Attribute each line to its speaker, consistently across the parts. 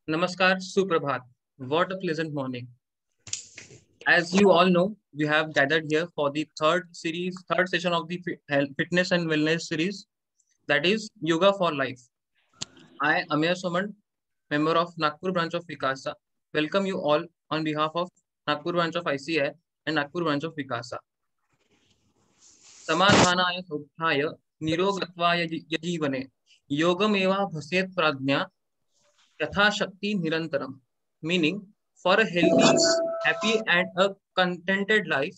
Speaker 1: Namaskar, Suprabhat. What a pleasant morning. As you all know, we have gathered here for the third session of the fitness and wellness series, that is Yoga for Life. I, Amir Soman, member of Nagpur branch of Vikasa, welcome you all on behalf of Nagpur branch of ICI and Nagpur branch of Vikasa. समाधानाय सौख्याय निरोगत्वाय यजीवने योगमेवा भसेत प्राज्ञा यथाशक्ति निरंतरम. Meaning, for a healthy, happy, and a contented life,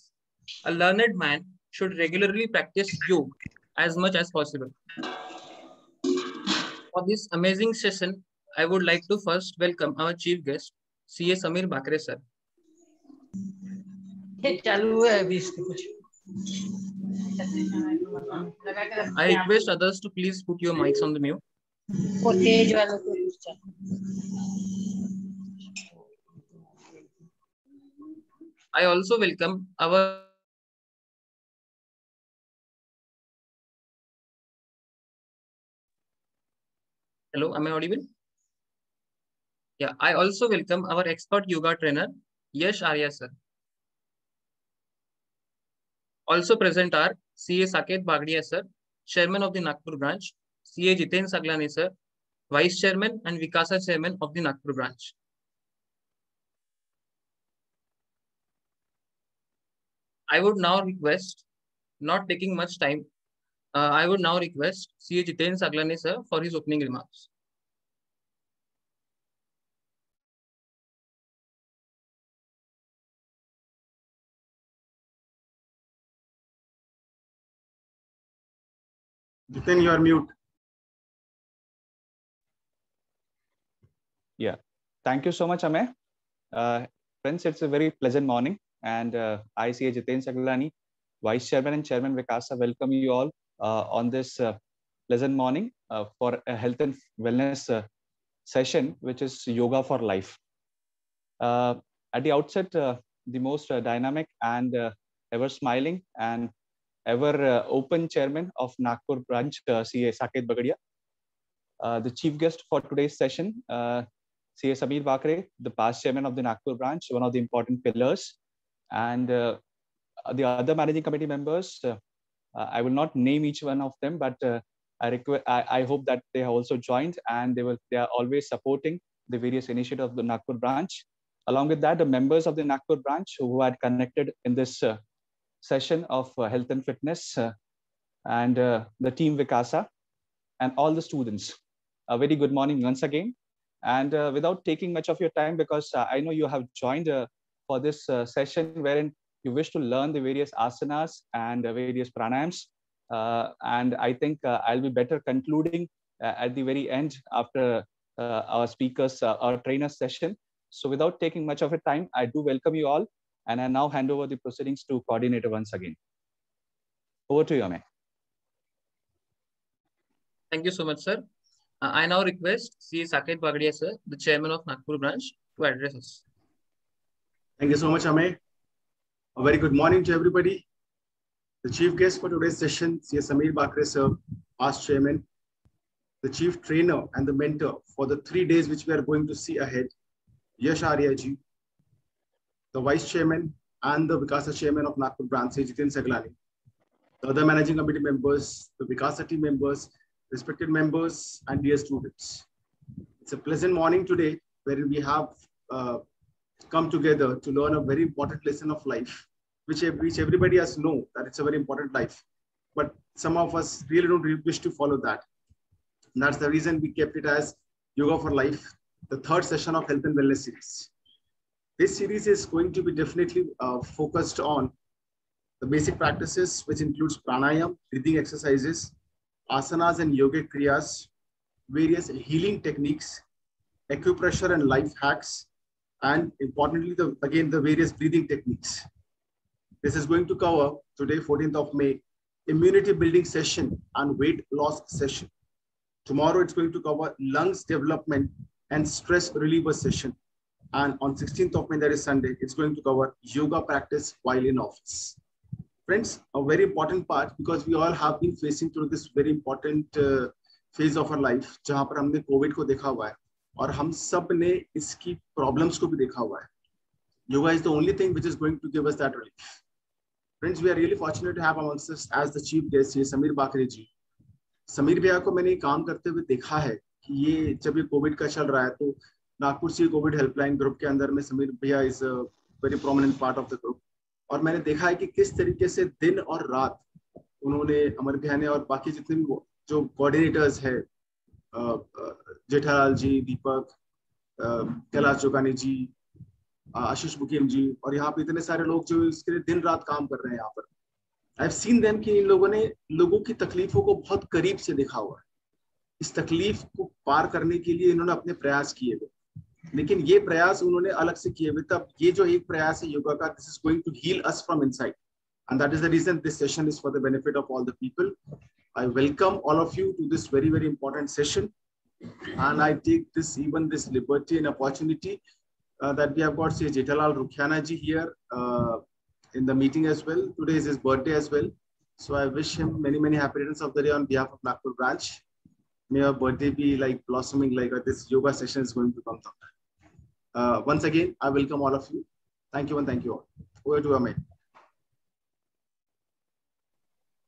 Speaker 1: a learned man should regularly practice yoga as much as possible. For this amazing session, I would like to first welcome our chief guest, CA Samir Bakre sir. I request others to please put your mics on the mute. I also welcome our Hello, am I audible? Yeah, I also welcome our expert yoga trainer, Yash Arya sir. Also present are CA Saket Bagdiya sir, Chairman of the Nagpur branch, CA Jiten Saglani sir, Vice Chairman and Vikasa Chairman of the Nagpur branch. I would now request, not taking much time, I would now request CA Jiten Saglani sir for his opening remarks.
Speaker 2: Jiten, you are mute.
Speaker 3: Yeah, thank you so much, Amey. Friends, it's a very pleasant morning, and I, CA Jiten Saglani, Vice Chairman and Chairman Vikasa, welcome you all on this pleasant morning for a health and wellness session, which is Yoga for Life. At the outset, the most dynamic and ever smiling and ever open Chairman of Nagpur branch, CA Saket Bagadia. The chief guest for today's session, CA Samir Bakre, the past chairman of the Nagpur branch, one of the important pillars, and the other managing committee members. I will not name each one of them, but I hope that they have also joined, and they are always supporting the various initiatives of the Nagpur branch. Along with that, the members of the Nagpur branch who had connected in this session of health and fitness, and the team Vikasa, and all the students. A very good morning once again. And without taking much of your time, because I know you have joined for this session wherein you wish to learn the various asanas and various pranayams. And I think I'll be better concluding at the very end after our speakers, our trainer session. So without taking much of your time, I do welcome you all. And I now hand over the proceedings to coordinator once again. Over to you, Amey.
Speaker 1: Thank you so much, sir. I now request CA Saket Bagdiya sir, the chairman of Nagpur branch, to address us.
Speaker 2: Thank you so much, Amey. A very good morning to everybody. The chief guest for today's session, CA Samir Bakre sir, past chairman, the chief trainer and the mentor for the 3 days which we are going to see ahead, Yash Arya ji, the vice chairman and the Vikasa chairman of Nagpur branch, Jiten Saglani, the other managing committee members, the Vikasa team members, respected members, and dear students. It's a pleasant morning today where we have come together to learn a very important lesson of life, which everybody has known that it's a very important life. But some of us really don't wish to follow that. And that's the reason we kept it as Yoga for Life, the third session of Health and Wellness series. This series is going to be definitely focused on the basic practices, which includes pranayam, breathing exercises, asanas and yogic kriyas, various healing techniques, acupressure and life hacks, and importantly, the various breathing techniques. This is going to cover today, 14th of May, immunity building session and weight loss session. Tomorrow, it's going to cover lungs development and stress reliever session. And on 16th of May, that is Sunday, it's going to cover yoga practice while in office. Friends, a very important part, because we all have been facing through this very important phase of our life, जहाँ पर हमने COVID को देखा हुआ है, और हम सब ने इसकी प्रॉब्लम्स को भी देखा हुआ है. Yoga is the only thing which is going to give us that relief. Friends, we are really fortunate to have amongst us as the chief guest here Sameer Bakre ji. Sameer भैया को मैंने काम करते हुए देखा है कि ये जब ये कोविड का चल रहा है तो नागपुर से कोविड हेल्पलाइन ग्रुप के अंदर में समीर भैया is a very prominent part of the group. और मैंने देखा है कि किस तरीके से दिन और रात उन्होंने, अमर भैया ने और बाकी जितने भी जो कोऑर्डिनेटर्स है, जेठालाल जी, दीपक, कैलाश जोगानी जी, आशीष मुकीम जी, और यहाँ पे इतने सारे लोग जो इसके लिए दिन रात काम कर रहे हैं यहाँ पर. I've seen them कि इन लोगों ने लोगों की तकलीफों को बहुत करीब से देखा हुआ है. इस तकलीफ को पार करने के लिए इन्होंने अपने प्रयास किए हुए, लेकिन ये प्रयास उन्होंने अलग से किए हुए. तब ये जो एक प्रयास है योगा का, this is going to heal us from inside, and that is the reason this session is for the benefit of all the people. I welcome all of you to this very, very important session, and I take this liberty and opportunity that we have got Sri Jethalal Rukhyana ji here in the meeting as well. Today is his birthday as well, so I wish him many, many happy returns of the day on behalf of Nagpur branch. May your birthday be like blossoming like this yoga session is going to come sometime. Once again, I welcome all of you. Thank you and thank you all. Over to Amit.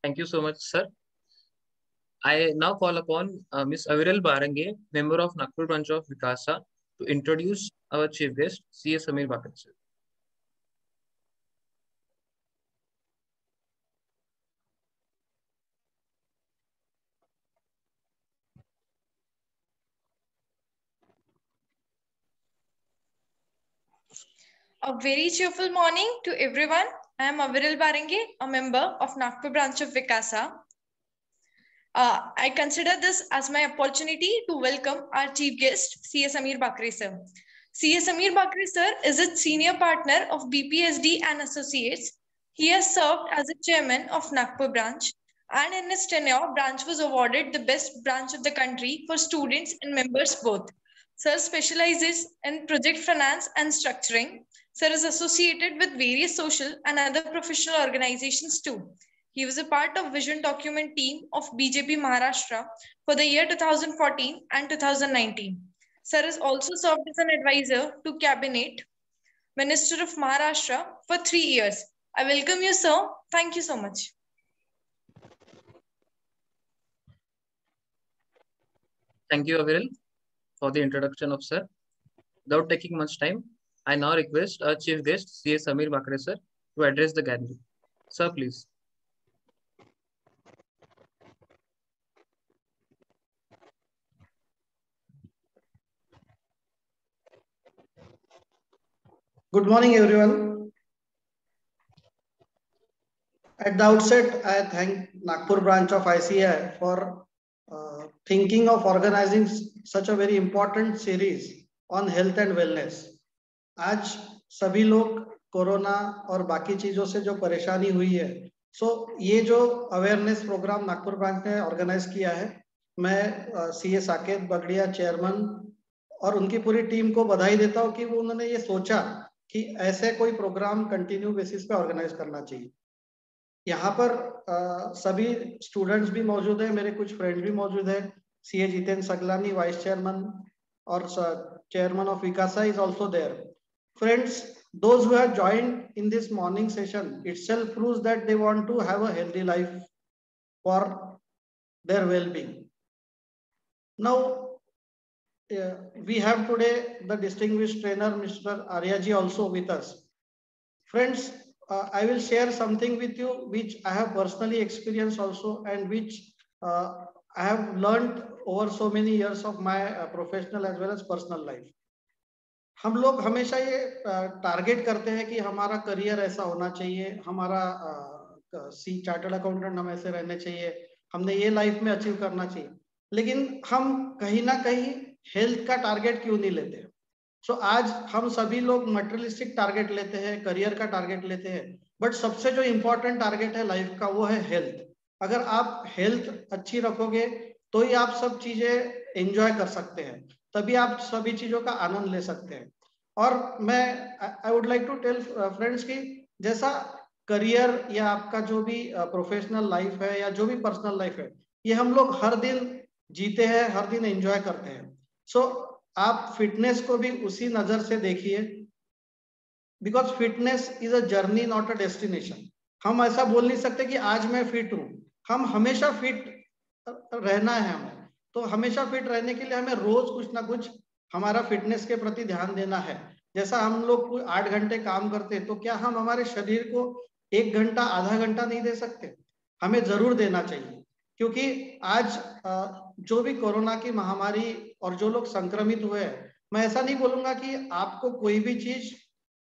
Speaker 1: Thank you so much, sir. I now call upon Ms. Aviral Barange, member of Nagpur branch of Vikasa, to introduce our chief guest, C.A. Sameer Bakre sir.
Speaker 4: A very cheerful morning to everyone. I am Aviral Barange, a member of Nagpur branch of Vikasa. I consider this as my opportunity to welcome our chief guest, C.A. Sameer Bakre sir. C.A. Sameer Bakre sir is a senior partner of BPSD and Associates. He has served as a chairman of Nagpur branch, and in his tenure, branch was awarded the best branch of the country for students and members both. Sir specializes in project finance and structuring. Sir is associated with various social and other professional organizations too. He was a part of vision document team of BJP Maharashtra for the year 2014 and 2019. Sir has also served as an advisor to Cabinet Minister of Maharashtra for 3 years. I welcome you, sir. Thank you so much.
Speaker 1: Thank you, Aviral, for the introduction of sir. Without taking much time, I now request our chief guest, C.A. Sameer Bakre sir, to address the gathering. Sir, please.
Speaker 5: Good morning, everyone. At the outset, I thank Nagpur branch of ICAI for thinking of organizing such a very important series on health and wellness. आज सभी लोग corona और बाकी चीजों से जो परेशानी हुई है, ये जो अवेयरनेस प्रोग्राम नागपुर ब्रांच ने ऑर्गेनाइज किया है, मैं सीए साकेत बगड़िया चेयरमैन और उनकी पूरी टीम को बधाई देता हूँ कि वो उन्होंने ये सोचा कि ऐसे कोई प्रोग्राम कंटिन्यू बेसिस पे ऑर्गेनाइज करना चाहिए. यहाँ पर सभी स्टूडेंट्स भी मौजूद है, मेरे कुछ फ्रेंड भी मौजूद है. CA Jitendra Saglani vice chairman और chairman of Vikasa is also there. Friends, those who have joined in this morning session itself proves that they want to have a healthy life for their well-being. Now we have today the distinguished trainer Mr. Aryaji also with us. Friends, I will share something with you which I have personally experienced also, and which I have learned over so many years of my professional as well as personal life. हम लोग हमेशा ये target करते हैं कि हमारा career ऐसा होना चाहिए, हमारा चार्टर्ड अकाउंटेंट हम ऐसे रहने चाहिए, हमने ये लाइफ में अचीव करना चाहिए, लेकिन हम कहीं ना कहीं हेल्थ का टारगेट क्यों नहीं लेते. आज हम सभी लोग मटेरियलिस्टिक टारगेट लेते हैं, करियर का टारगेट लेते हैं, बट सबसे जो इम्पोर्टेंट टारगेट है लाइफ का वो है हेल्थ. अगर आप हेल्थ अच्छी रखोगे तो ही आप सब चीजें एंजॉय कर सकते हैं, तभी आप सभी चीजों का आनंद ले सकते हैं. और मैं I would like to tell friends कि जैसा करियर या आपका जो भी प्रोफेशनल लाइफ है या जो भी पर्सनल लाइफ है, ये हम लोग हर दिन जीते हैं, हर दिन एंजॉय करते हैं. आप फिटनेस को भी उसी नजर से देखिए, because fitness is a journey not a destination. हम ऐसा बोल नहीं सकते कि आज मैं फिट हूं, हम हमेशा फिट रहना है हमें। तो हमेशा फिट रहने के लिए हमें रोज कुछ ना कुछ हमारा फिटनेस के प्रति ध्यान देना है। जैसा हम लोग 8 घंटे काम करते हैं, तो क्या हम हमारे शरीर को 1 घंटा आधा घंटा नहीं दे सकते? हमें जरूर देना चाहिए, क्योंकि आज जो भी कोरोना की महामारी और जो लोग संक्रमित हुए हैं, मैं ऐसा नहीं बोलूंगा कि आपको कोई भी चीज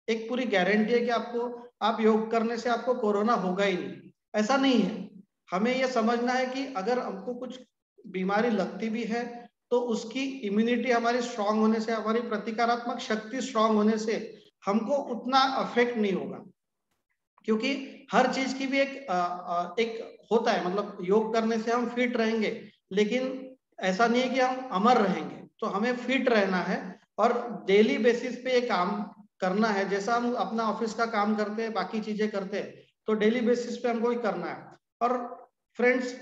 Speaker 5: एक पूरी गारंटी है कि आप योग करने से आपको कोरोना होगा ही नहीं, ऐसा नहीं है। हमें यह समझना है कि अगर हमको कुछ बीमारी लगती भी है तो उसकी इम्यूनिटी हमारी स्ट्रांग होने से, हमारी प्रतिकारात्मक शक्ति स्ट्रांग होने से हमको उतना अफेक्ट नहीं होगा। क्योंकि हर चीज की भी एक होता है, मतलब योग करने से हम फिट रहेंगे, लेकिन ऐसा नहीं है कि हम अमर रहेंगे। तो हमें फिट रहना है और डेली बेसिस पे ये काम करना है। जैसा हम अपना ऑफिस का काम करते हैं, बाकी चीजें करते हैं, तो डेली बेसिस पे हमको ही करना है। और friends,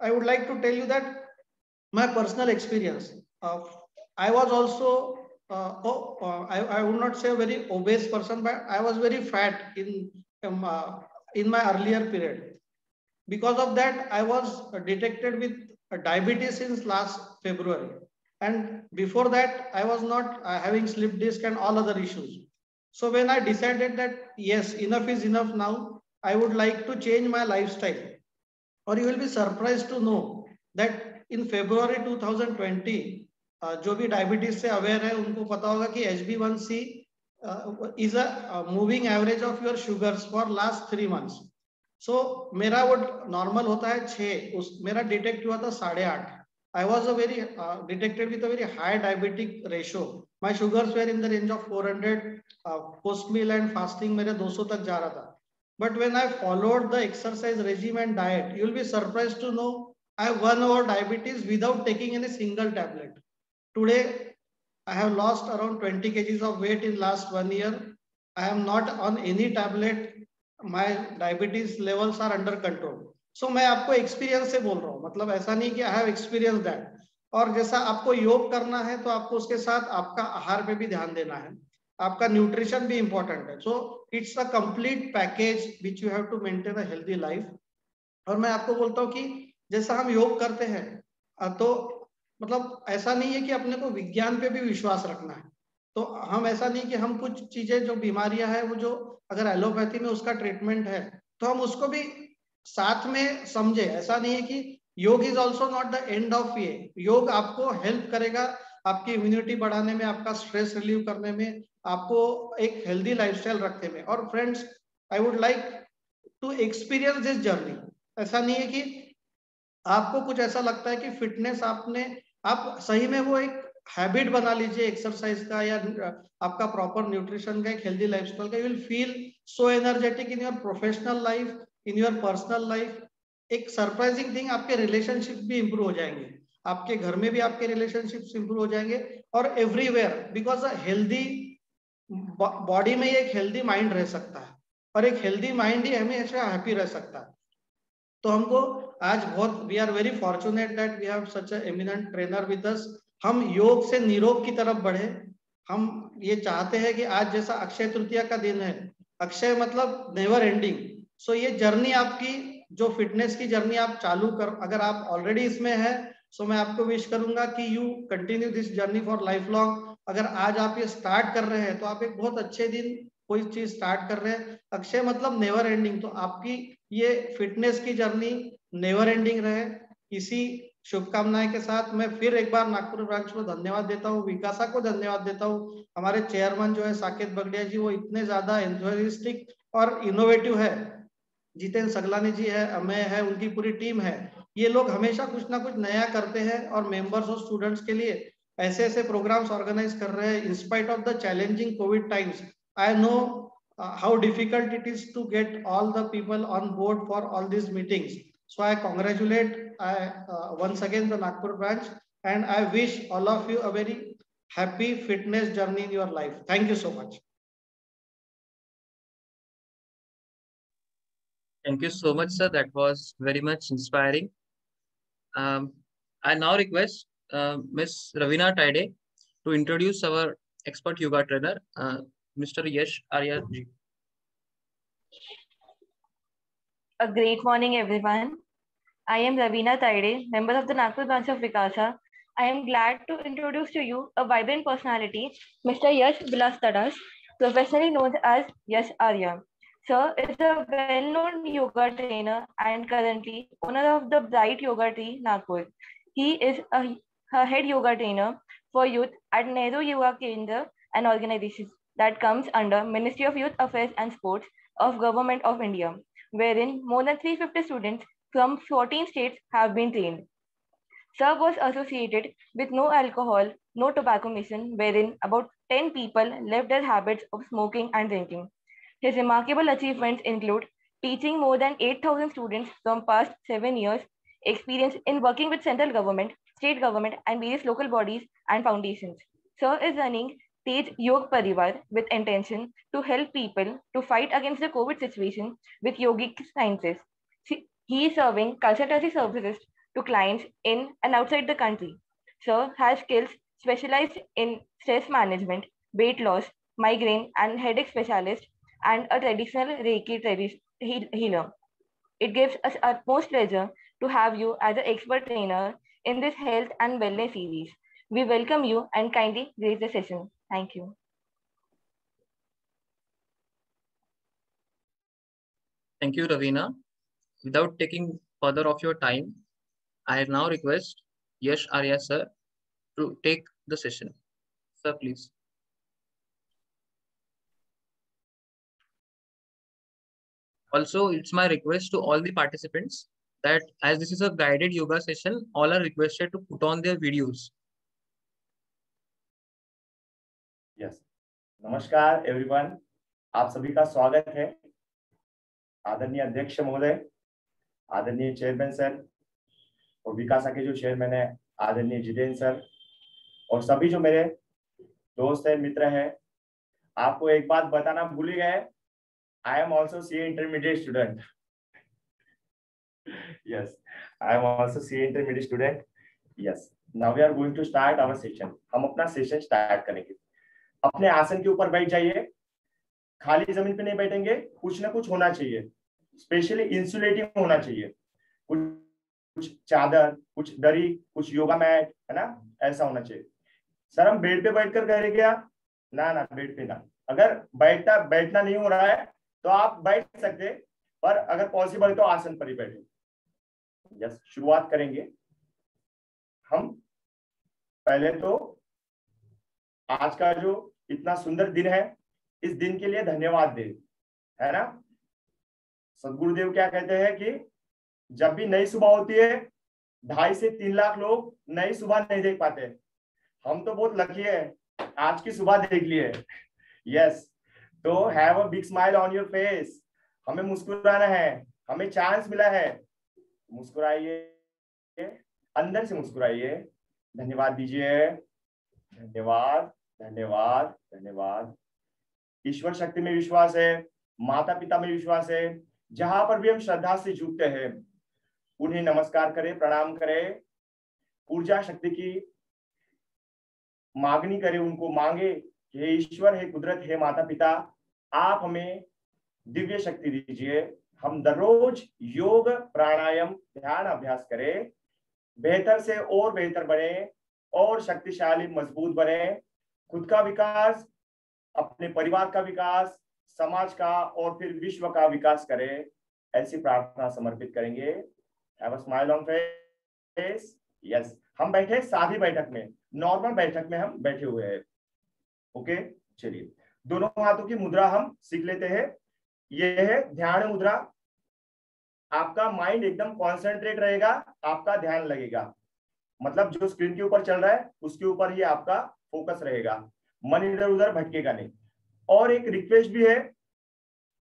Speaker 5: I would like to tell you that my personal experience. I was also, I would not say a very obese person, but I was very fat in my earlier period. Because of that, I was detected with diabetes since last February. And before that, I was not having slip disc and all other issues. So when I decided that, yes, enough is enough now, I would like to change my lifestyle. और you will be surprise to know that in February 2020 जो भी diabetes से aware है उनको पता होगा कि HB1C is a moving average of your sugars for last 3 months. सो मेरा वो नॉर्मल होता है 6, मेरा डिटेक्ट हुआ था 8.5. I was a very detected with a very high diabetic ratio. My sugars were in the range of 400. Post meal and fasting मेरे 200 तक जा रहा था. But when I followed the exercise regime and diet, you'll be surprised to know I won over diabetes without taking any single tablet. Today, I have lost around 20 kgs of weight in last 1 year. I am not on any tablet. My diabetes levels are under control. So मैं आपको experience से बोल रहा हूँ, मतलब ऐसा नहीं कि I have experienced that. और जैसा आपको योग करना है तो आपको उसके साथ आपका आहार पे भी ध्यान देना है, आपका न्यूट्रिशन भी इंपॉर्टेंट है. So it's a complete package which you have to maintain a healthy life. और मैं आपको बोलता हूँ कि जैसा हम योग करते हैं तो मतलब ऐसा नहीं है कि अपने को विज्ञान पे भी विश्वास रखना है. तो हम ऐसा नहीं कि हम कुछ चीजें जो बीमारियां हैं वो जो अगर एलोपैथी में उसका ट्रीटमेंट है तो हम उसको भी साथ में समझे. ऐसा नहीं है कि योग is also not the end of ये. योग आपको हेल्प करेगा आपकी इम्यूनिटी बढ़ाने में, आपका स्ट्रेस रिलीव करने में, आपको एक हेल्दी लाइफस्टाइल रखने में. और friends, I would like to experience this journey. ऐसा नहीं है कि आपको कुछ ऐसा लगता है कि फिटनेस आप सही में वो एक हैबिट बना लीजिए एक्सरसाइज का या आपका प्रॉपर न्यूट्रिशन का, एक हेल्दी लाइफस्टाइल का. You will feel so energetic in your professional life, in your personal life. एक सरप्राइजिंग थिंग, आपके रिलेशनशिप भी इंप्रूव हो जाएंगे, आपके घर में भी आपके रिलेशनशिप्स इंप्रूव हो जाएंगे और everywhere. Because a healthy body में एक हेल्दी माइंड रह सकता है और एक हेल्दी माइंड ही हमेशा हैप्पी रह सकता है. तो हमको आज बहुत, we are very fortunate that we have such a eminent trainer with us. हम योग से निरोग की तरफ बढ़े. हम ये चाहते हैं कि आज जैसा अक्षय तृतीया का दिन है, अक्षय मतलब नेवर एंडिंग. सो ये जर्नी आपकी, जो फिटनेस की जर्नी आप चालू कर, अगर आप ऑलरेडी इसमें है सो मैं आपको विश करूंगा कि you continue this journey for life long. अगर आज आप ये स्टार्ट कर रहे हैं तो आप एक बहुत अच्छे दिन कोई चीज स्टार्ट कर रहे हैं. अक्षय मतलब नेवर एंडिंग. तो आपकी ये फिटनेस की जर्नी नेवर एंडिंग रहे. इसी शुभकामनाएं के साथ मैं फिर एक बार नागपुर ब्रांच को धन्यवाद देता हूँ, विकासा को धन्यवाद देता हूँ. हमारे चेयरमैन जो है साकेत बगड़िया जी, वो इतने ज्यादा एंथुसियास्टिक और इनोवेटिव है. जितेंद्र सगलानी जी है, अमेय है, उनकी पूरी टीम है. ये लोग हमेशा कुछ ना कुछ नया करते हैं और मेंबर्स और स्टूडेंट्स के लिए ऐसे ऐसे प्रोग्राम्स ऑर्गेनाइज कर रहे हैं. In spite of the challenging Covid times, I know how difficult it is to get all the people on board for all these meetings. So I congratulate once again the Nagpur branch, and I wish all of you a very happy fitness journey in your life. Thank you so much.
Speaker 1: Thank you so much, sir. That was very much inspiring. I now request Ms. Ravina Taide to introduce our expert yoga trainer, Mr. Yash Arya ji.
Speaker 6: A great morning, everyone. I am Ravina Taide, member of the Nagpur branch of Vikasa. I am glad to introduce to you a vibrant personality, Mr. Yash Bilastadas, professionally known as Yash Arya. Sir is a well-known yoga trainer and currently owner of the Bright Yoga Tree, Nagpur. He is a head yoga trainer for youth at Nehru Yoga Kendra, an organization that comes under Ministry of Youth Affairs and Sports of Government of India, wherein more than 350 students from 14 states have been trained. Sir was associated with no alcohol, no tobacco mission, wherein about 10 people left their habits of smoking and drinking. His remarkable achievements include teaching more than 8,000 students from past 7 years, experience in working with central government, state government, and various local bodies and foundations. Sir is running Tej Yog Parivar with intention to help people to fight against the COVID situation with yogic sciences. He is serving consultancy services to clients in and outside the country. Sir has skills specialized in stress management, weight loss, migraine, and headache specialist, and a traditional Reiki healer. It gives us utmost pleasure to have you as an expert trainer in this health and wellness series. We welcome you and kindly grace the session. Thank you.
Speaker 1: Thank you, Ravina. Without taking further of your time, I now request Yash Arya sir to take the session. Sir, please. Also, it's my request to all the participants that as this is a guided yoga session, all are requested to put on their videos.
Speaker 7: Yes. नमस्कार everyone, आप सभी का स्वागत है। आदरणीय अध्यक्ष महोदय, आदरणीय चेयरमैन सर और विकासा के जो चेयरमैन है आदरणीय जितेंद्र सर और सभी जो मेरे दोस्त है, मित्र है, आपको एक बात बताना भूल ही गए, I am also CA intermediate student. Yes, I am also CA intermediate student. Yes, now we are going to start our session. हम अपना सेशन स्टार्ट करेंगे। अपने आसन के ऊपर बैठ जाइए, खाली जमीन पे नहीं बैठेंगे, कुछ ना कुछ होना चाहिए, स्पेशली इंसुलेटिंग होना चाहिए, कुछ चादर, कुछ दरी, कुछ योगा मैट, है ना, ऐसा होना चाहिए। सर हम बेड पे बैठकर करेंगे क्या? ना ना, बेड पे ना। अगर बैठना नहीं हो रहा है तो आप बैठ सकते, पर अगर पॉसिबल है तो आसन पर ही बैठे। यस, शुरुआत करेंगे हम। पहले तो आज का जो इतना सुंदर दिन है, इस दिन के लिए धन्यवाद दे, है ना। सदगुरुदेव क्या कहते हैं कि जब भी नई सुबह होती है, 2.5 से 3 लाख लोग नई सुबह नहीं देख पाते। हम तो बहुत लकी है, आज की सुबह देख लिए। यस, तो have a big smile on your face. हमें मुस्कुराना है, हमें चांस मिला है, मुस्कुराइए, अंदर से मुस्कुराइए, धन्यवाद दीजिए, धन्यवाद धन्यवाद धन्यवाद। ईश्वर शक्ति में विश्वास है, माता पिता में विश्वास है, जहां पर भी हम श्रद्धा से जुटते हैं उन्हें नमस्कार करें, प्रणाम करें, ऊर्जा शक्ति की मांगनी करें, उनको मांगे, हे ईश्वर, हे कुदरत, हे माता पिता, आप हमें दिव्य शक्ति दीजिए। हम दररोज योग, प्राणायाम, ध्यान अभ्यास करें, बेहतर से और बेहतर बने और शक्तिशाली, मजबूत बने, खुद का विकास, अपने परिवार का विकास, समाज का और फिर विश्व का विकास करें, ऐसी प्रार्थना समर्पित करेंगे। Have a smile on face. Yes, हम बैठे सादी बैठक में, नॉर्मल बैठक में हम बैठे हुए हैं। ओके, चलिए दोनों हाथों की मुद्रा हम सीख लेते हैं। यह है ध्यान मुद्रा। आपका माइंड एकदम कॉन्सेंट्रेट रहेगा, आपका ध्यान लगेगा, मतलब जो स्क्रीन के ऊपर चल रहा है उसके ऊपर ही आपका फोकस रहेगा, मन इधर उधर भटकेगा नहीं। और एक रिक्वेस्ट भी है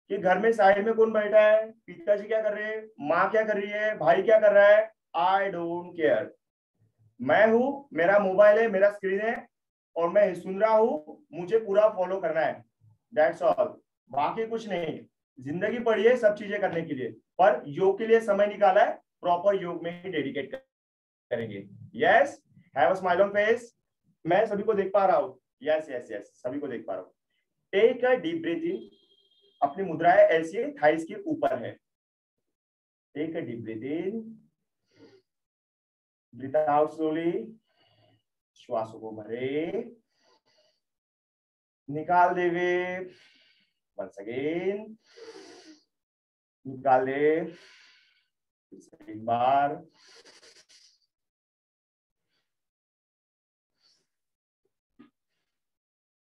Speaker 7: कि घर में साइड में कौन बैठा है, पिताजी क्या कर रहे हैं, माँ क्या कर रही है, भाई क्या कर रहा है, आई डोंट केयर। मैं हूं, मेरा मोबाइल है, मेरा स्क्रीन है और मैं सुन रहा हूं, मुझे पूरा फॉलो करना है, दैट्स ऑल, बाकी कुछ नहीं। जिंदगी पड़ी है सब चीजें करने के लिए, पर योग के लिए समय निकाला है, प्रॉपर योग में ही डेडिकेट करेंगे। Yes, have a smile on face. मैं सभी को देख पा रहा हूँ? यस यस यस, सभी को देख पा रहा हूँ। Take a deep breath in, अपनी मुद्राएं ऐसी थाइस के ऊपर है। Take a deep breath in, breath out slowly, श्वासों को भरे, निकाल देवे, वंस अगेन, निकाल दे, एक बार,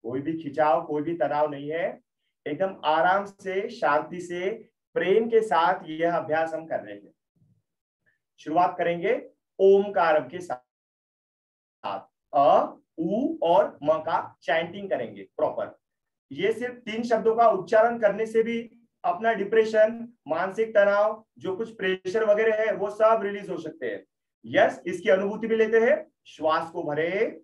Speaker 7: कोई भी खिंचाव, कोई भी तनाव नहीं है, एकदम आराम से, शांति से, प्रेम के साथ यह अभ्यास हम कर रहे हैं। शुरुआत करेंगे ओमकार के साथ, अ, उ और म का चैंटिंग करेंगे प्रॉपर। ये सिर्फ 3 शब्दों का उच्चारण करने से भी अपना डिप्रेशन, मानसिक तनाव, जो कुछ प्रेशर वगैरह है वो सब रिलीज हो सकते हैं। यस, इसकी अनुभूति भी लेते हैं। श्वास को भरे,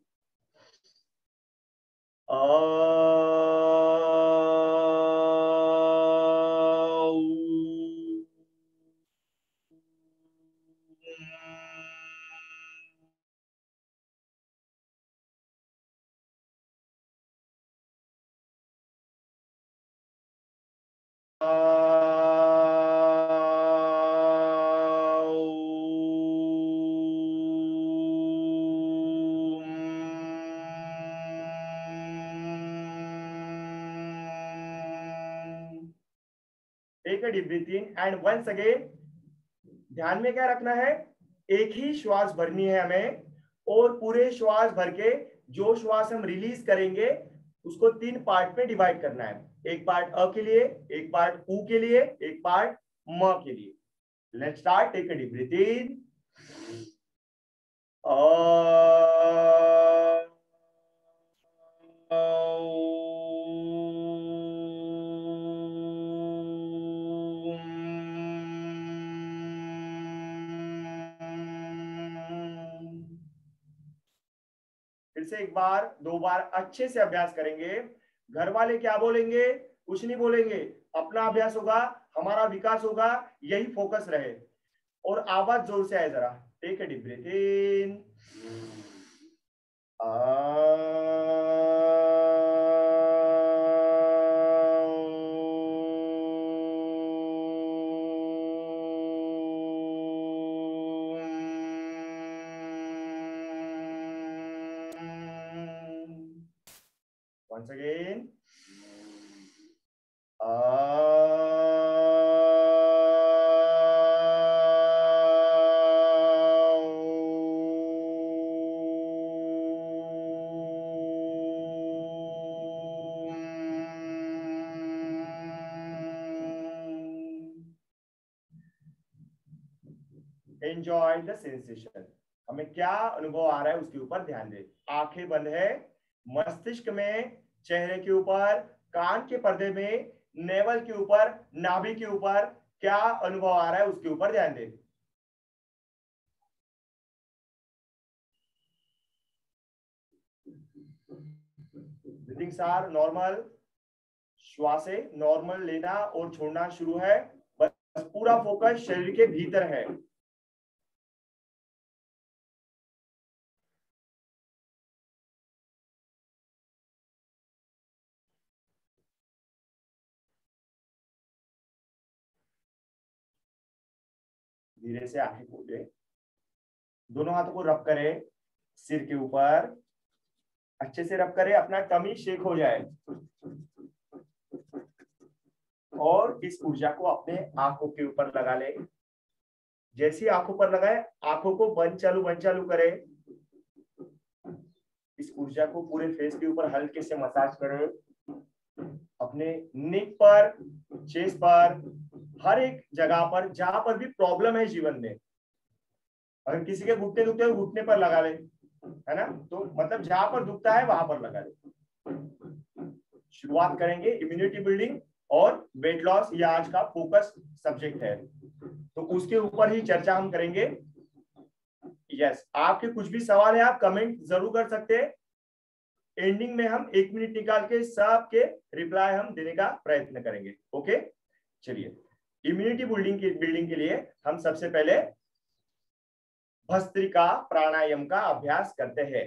Speaker 7: take a deep breath in and once again. ध्यान में क्या रखना है, एक ही श्वास भरनी है हमें, और पूरे श्वास भर के जो श्वास हम रिलीज करेंगे उसको 3 पार्ट में डिवाइड करना है। एक पार्ट अ के लिए, एक पार्ट उ के लिए, एक पार्ट म के लिए। Let's start. Take a deep breath in, फिर से एक बार, 2 बार अच्छे से अभ्यास करेंगे। घर वाले क्या बोलेंगे, कुछ नहीं बोलेंगे, अपना अभ्यास होगा, हमारा विकास होगा, यही फोकस रहे। और आवाज जोर से आए जरा। Take a deep breath in, once again, enjoy the sensation. हमें क्या अनुभव आ रहा है उसके ऊपर ध्यान दें। आंखें बंद है, मस्तिष्क में, चेहरे के ऊपर, कान के पर्दे में, नेवल के ऊपर, नाभि के ऊपर क्या अनुभव आ रहा है उसके ऊपर ध्यान दें। ब्रीथिंग्स आर नॉर्मल, श्वासें नॉर्मल लेना और छोड़ना शुरू है, बस पूरा फोकस शरीर के भीतर है। धीरे से आंखें खोले, दोनों हाथों को रब करें सिर के ऊपर, अच्छे से रब करें, अपना टमी शेक हो जाए, और इस ऊर्जा को अपने आंखों के ऊपर लगा ले। जैसी आंखों पर लगाए, आंखों को बंद चालू करें। इस ऊर्जा को पूरे फेस के ऊपर हल्के से मसाज करें, अपने नेक पर, चेस्ट पर, हर एक जगह पर जहां पर भी प्रॉब्लम है जीवन में। अगर किसी के घुटने दुखते हैं, घुटने पर लगा ले, है ना, तो मतलब जहां पर दुखता है वहां पर लगा ले। शुरुआत करेंगे इम्यूनिटी बिल्डिंग और वेट लॉस, ये आज का फोकस सब्जेक्ट है, तो उसके ऊपर ही चर्चा हम करेंगे। यस, आपके कुछ भी सवाल है आप कमेंट जरूर कर सकते हैं। एंडिंग में हम 1 मिनट निकाल के सबके रिप्लाई हम देने का प्रयत्न करेंगे। ओके, चलिए इम्यूनिटी बिल्डिंग के लिए हम सबसे पहले भस्त्रिका प्राणायाम का अभ्यास करते हैं।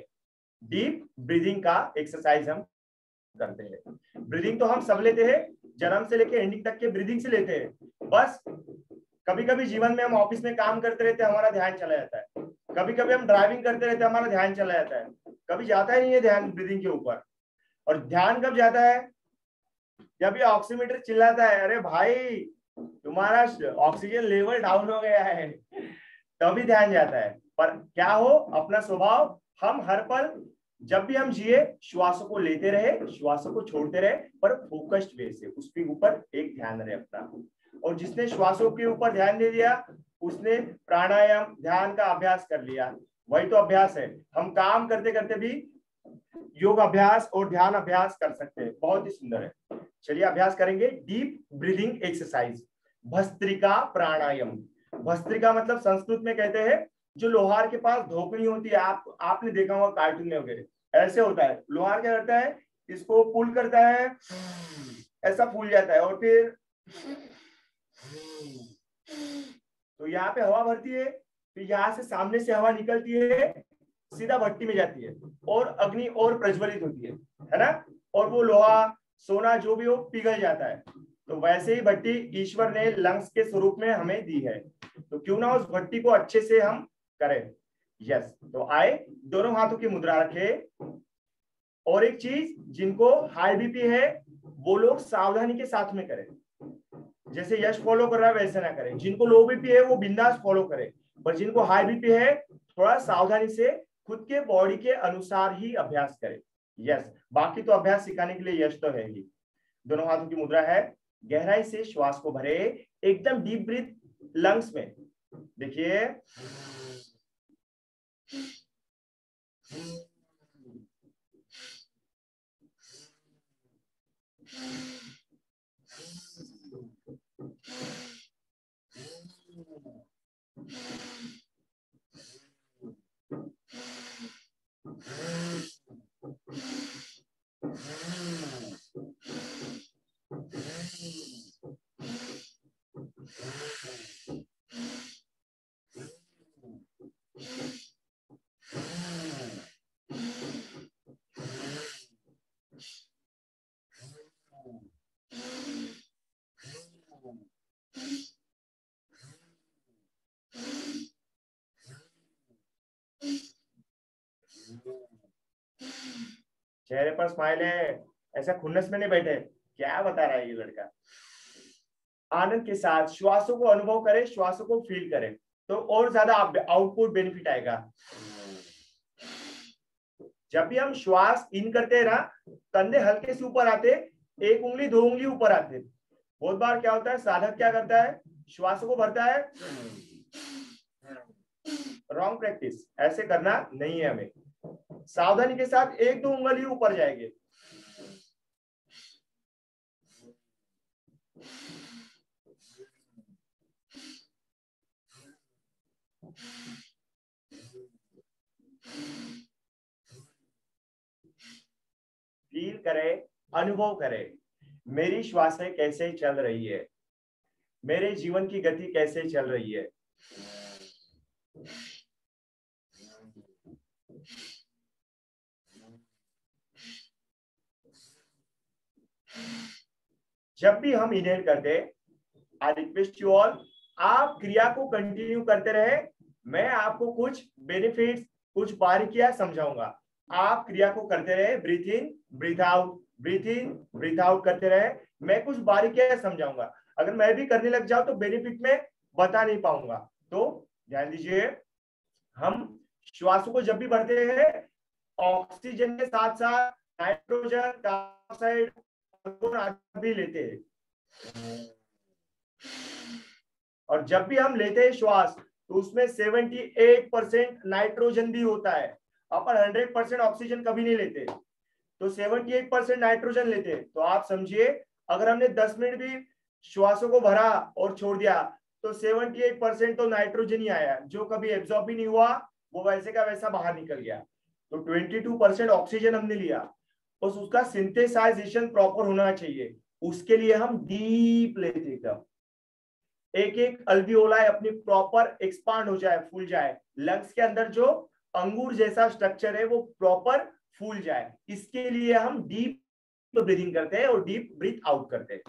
Speaker 7: डीप ब्रीदिंग का एक्सरसाइज हम करते हैं। ब्रीदिंग तो हम सब लेते हैं, जन्म से लेके एंडिंग तक के ब्रीदिंग से लेते हैं। बस कभी कभी जीवन में हम ऑफिस में काम करते रहते हैं, हमारा ध्यान चला जाता है। कभी कभी हम ड्राइविंग करते रहते हैं, हमारा ध्यान चला जाता है। कभी जाता ही नहीं है ध्यान ब्रीदिंग के ऊपर। और ध्यान कब जाता है? जब ये ऑक्सीमीटर चिल्लाता है, अरे भाई तुम्हारा ऑक्सीजन लेवल डाउन हो गया है, तभी ध्यान जाता है। पर क्या हो, अपना स्वभाव हम हर पल जब भी हम जिए श्वासों को लेते रहे, श्वासों को छोड़ते रहे, पर फोकस्ड वे से उसके ऊपर एक ध्यान रहे अपना। और जिसने श्वासों के ऊपर ध्यान दे दिया उसने प्राणायाम ध्यान का अभ्यास कर लिया। वही तो अभ्यास है। हम काम करते करते भी योग अभ्यास और ध्यान अभ्यास कर सकते हैं, बहुत ही सुंदर है। चलिए अभ्यास करेंगे डीप ब्रीदिंग एक्सरसाइज, भस्त्रिका प्राणायाम। भस्त्रिका मतलब संस्कृत में कहते हैं जो लोहार के पास धोकनी होती है, आपने देखा होगा कार्टून में वगैरह, ऐसे होता है। लोहार क्या करता है, इसको पुल करता है, ऐसा फूल जाता है, और फिर तो यहाँ पे हवा भरती है, फिर यहाँ से सामने से हवा निकलती है, सीधा भट्टी में जाती है और अग्नि और प्रज्वलित होती है ना, और वो लोहा सोना जो भी हो पिघल जाता है। तो वैसे ही भट्टी ईश्वर ने लंग्स के स्वरूप में हमें दी है, तो क्यों ना उस भट्टी को अच्छे से हम करें। यस, तो आए दोनों हाथों की मुद्रा रखे। और एक चीज, जिनको हाई बीपी है वो लोग सावधानी के साथ में करें, जैसे यश फॉलो कर रहा है वैसे ना करें। जिनको लो बीपी है वो बिंदास फॉलो करें, पर जिनको हाई बीपी है थोड़ा सावधानी से खुद के बॉडी के अनुसार ही अभ्यास करें। यस, बाकी तो अभ्यास सिखाने के लिए यश तो है ही। दोनों हाथों की मुद्रा है, गहराई से श्वास को भरे, एकदम डीप ब्रीथ लंग्स में। देखिए चेहरे पर स्माइल है, ऐसा खुन्नस में नहीं बैठे। क्या बता रहा है ये लड़का। आनंद के साथ श्वासों को अनुभव करें, श्वासों को फील करें, तो और ज्यादा आउटपुट बेनिफिट आएगा। जब भी हम श्वास इन करते हैं ना, कंधे हल्के से ऊपर आते, एक उंगली दो उंगली ऊपर आते। बहुत बार क्या होता है, साधक क्या करता है, श्वासों को भरता है, रॉन्ग प्रैक्टिस। ऐसे करना नहीं है हमें। सावधानी के साथ एक दो उंगली ऊपर जाएंगे। फील करें, अनुभव करें, मेरी श्वासें कैसे चल रही है, मेरे जीवन की गति कैसे चल रही है। जब भी हम इनहेल करते, आई रिक्वेस्ट यू ऑल, आप क्रिया को कंटिन्यू करते रहे। मैं आपको कुछ बेनिफिट्स, कुछ बारीकियां समझाऊंगा। आप क्रिया को करते रहे, breathe in breath out, breathe in breath out करते रहे। मैं कुछ बारीकियां समझाऊंगा। अगर मैं भी करने लग जाऊं तो बेनिफिट में बता नहीं पाऊंगा। तो ध्यान दीजिए, हम श्वासों को जब भी भरते हैं ऑक्सीजन के साथ साथ नाइट्रोजन, कार्बन डाइऑक्साइड भी लेते हैं। और जब भी हम लेते हैं श्वास तो उसमें 78% नाइट्रोजन भी होता है। अपन 100% ऑक्सीजन कभी नहीं लेते, तो 78% नाइट्रोजन लेते। तो आप समझिए, अगर हमने 10 मिनट भी श्वासों को भरा और छोड़ दिया तो 78% तो नाइट्रोजन ही आया, जो कभी एब्जॉर्ब भी नहीं हुआ वो वैसे का वैसा बाहर निकल गया। तो 22% ऑक्सीजन हमने लिया, बस उसका सिंथेसाइजेशन प्रॉपर होना चाहिए। उसके लिए हम डीप लेते, एकदम एक एक अल्वियोलाई अपनी प्रॉपर एक्सपांड हो जाए, फूल जाए। लंग्स के अंदर जो अंगूर जैसा स्ट्रक्चर है वो प्रॉपर फूल जाए, इसके लिए हम डीप ब्रीथिंग करते हैं और डीप ब्रीथ आउट करते हैं।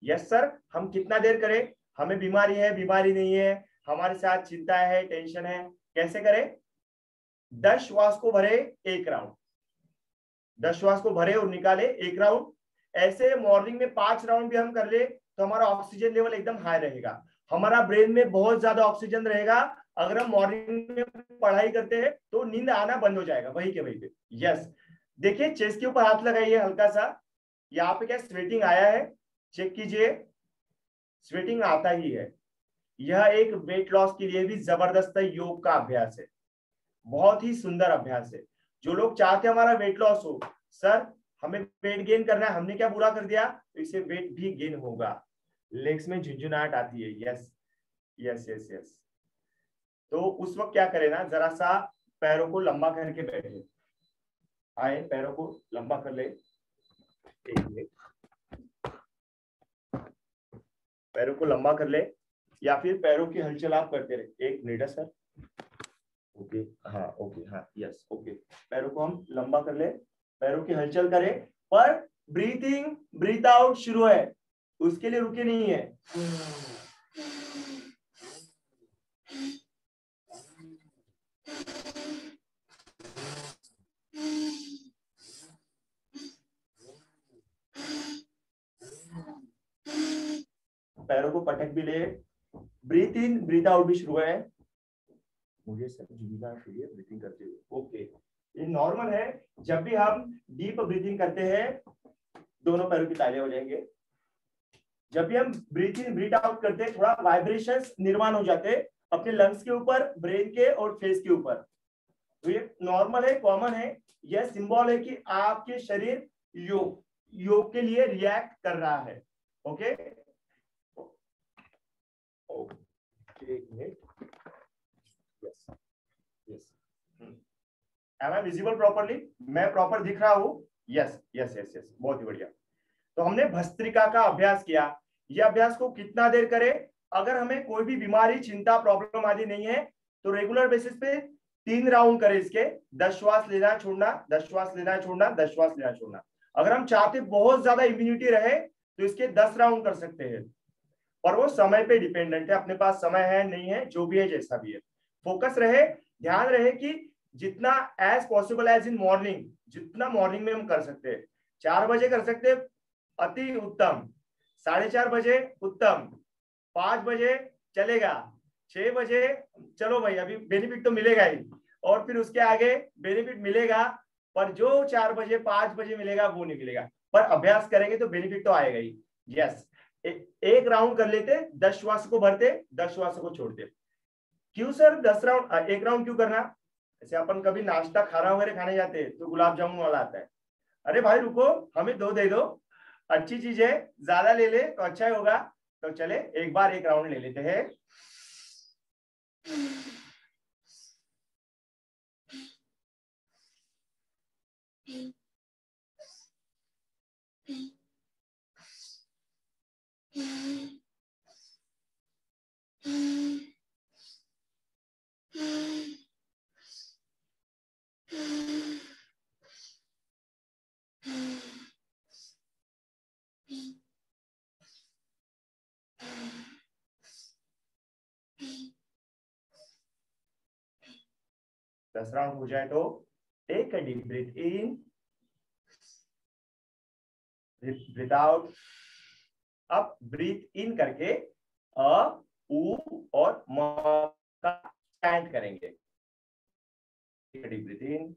Speaker 7: यस सर, हम कितना देर करें? हमें बीमारी है, बीमारी नहीं है, हमारे साथ चिंता है, टेंशन है, कैसे करें? 10 श्वास को भरे 1 राउंड, 10 श्वास को भरे और निकाले 1 राउंड। ऐसे मॉर्निंग में 5 राउंड भी हम कर ले तो हमारा ऑक्सीजन लेवल एकदम हाई रहेगा, हमारा ब्रेन में बहुत ज्यादा ऑक्सीजन रहेगा। अगर हम मॉर्निंग में पढ़ाई करते हैं तो नींद आना बंद हो जाएगा वही के वही पे। यस, देखिए चेस्ट के ऊपर हाथ लगाइए हल्का सा, यहाँ पे क्या स्वेटिंग आया है? चेक कीजिए, स्वेटिंग आता ही है। यह एक वेट लॉस के लिए भी जबरदस्त योग का अभ्यास है, बहुत ही सुंदर अभ्यास है। जो लोग चाहते हैं हमारा वेट लॉस हो, सर हमें वेट गेन करना है, हमने क्या बुरा कर दिया, तो इससे वेट भी गेन होगा। लेग्स में झुंझुनाहट आती है, यस यस यस यस। तो उस वक्त क्या करें ना, जरा सा पैरों को लंबा करके बैठे, आए पैरों को लंबा कर ले, एक मिनट, पैरों को लंबा कर ले, या फिर पैरों की हलचल आप करते रहे। 1 मिनट है सर, ओके हाँ, ओके हाँ, यस ओके। पैरों को हम लंबा कर ले, पैरों की हलचल करें, पर ब्रीथिंग ब्रीथ आउट शुरू है, उसके लिए रुके नहीं है। पैरों को पटक भी ले, ब्रीथ इन ब्रीथ आउट भी शुरू है। मुझे सब झूलना चाहिए ब्रीथिंग करते हुए, ओके ये नॉर्मल है। जब भी हम डीप ब्रीथिंग करते हैं दोनों पैरों की तालियां हो जाएंगे। जब भी हम ब्रीथ इन ब्रीथ आउट करते हैं थोड़ा वाइब्रेशंस निर्माण हो जाते हैं अपने लंग्स के ऊपर, ब्रेन के और फेस के ऊपर। तो ये नॉर्मल है, कॉमन है। यह सिंबल है कि आपके शरीर योग के लिए रिएक्ट कर रहा है। ओके एक minute, yes yes, am I visible properly? मैं प्रॉपर दिख रहा हूं? यस यस यस यस, बहुत ही बढ़िया। तो हमने भस्त्रिका का अभ्यास किया। यह अभ्यास को कितना देर करें? अगर हमें कोई भी बीमारी, चिंता, प्रॉब्लम आदि नहीं है तो रेगुलर बेसिस पे 3 राउंड करें इसके। 10 श्वास लेना छोड़ना, 10 श्वास लेना छोड़ना, 10 श्वास लेना छोड़ना। अगर हम चाहते बहुत ज्यादा इम्यूनिटी रहे तो इसके 10 राउंड कर सकते हैं, और वो समय पे डिपेंडेंट है, अपने पास समय है नहीं है, जो भी है जैसा भी है। फोकस रहे, ध्यान रहे कि जितना as possible as in morning, जितना मॉर्निंग में हम कर सकते हैं। 4 बजे कर सकते हैं, अति उत्तम। 4:30 बजे उत्तम, 5 बजे चलेगा, 6 बजे चलो भाई अभी बेनिफिट तो मिलेगा ही, और फिर उसके आगे बेनिफिट मिलेगा, पर जो 4 बजे 5 बजे मिलेगा वो नहीं मिलेगा। पर अभ्यास करेंगे तो बेनिफिट तो आएगा ही। यस, एक राउंड कर लेते, 10 श्वास को भरते, 10 श्वास को छोड़ते। क्यों सर 10 राउंड, 1 राउंड क्यों करना? जैसे अपन कभी नाश्ता खाना वगैरह खाने जाते हैं तो गुलाब जामुन वाला आता है, अरे भाई रुको हमें 2 दे दो, अच्छी चीज है, ज्यादा ले ले तो अच्छा ही होगा। तो चले एक बार 1 राउंड ले लेते हैं। दस राउंड हो जाए तो take a deep breath in, breath out. अब ब्रीथ इन करके अ, उ और म का चैंट करेंगे। Take a deep breath in,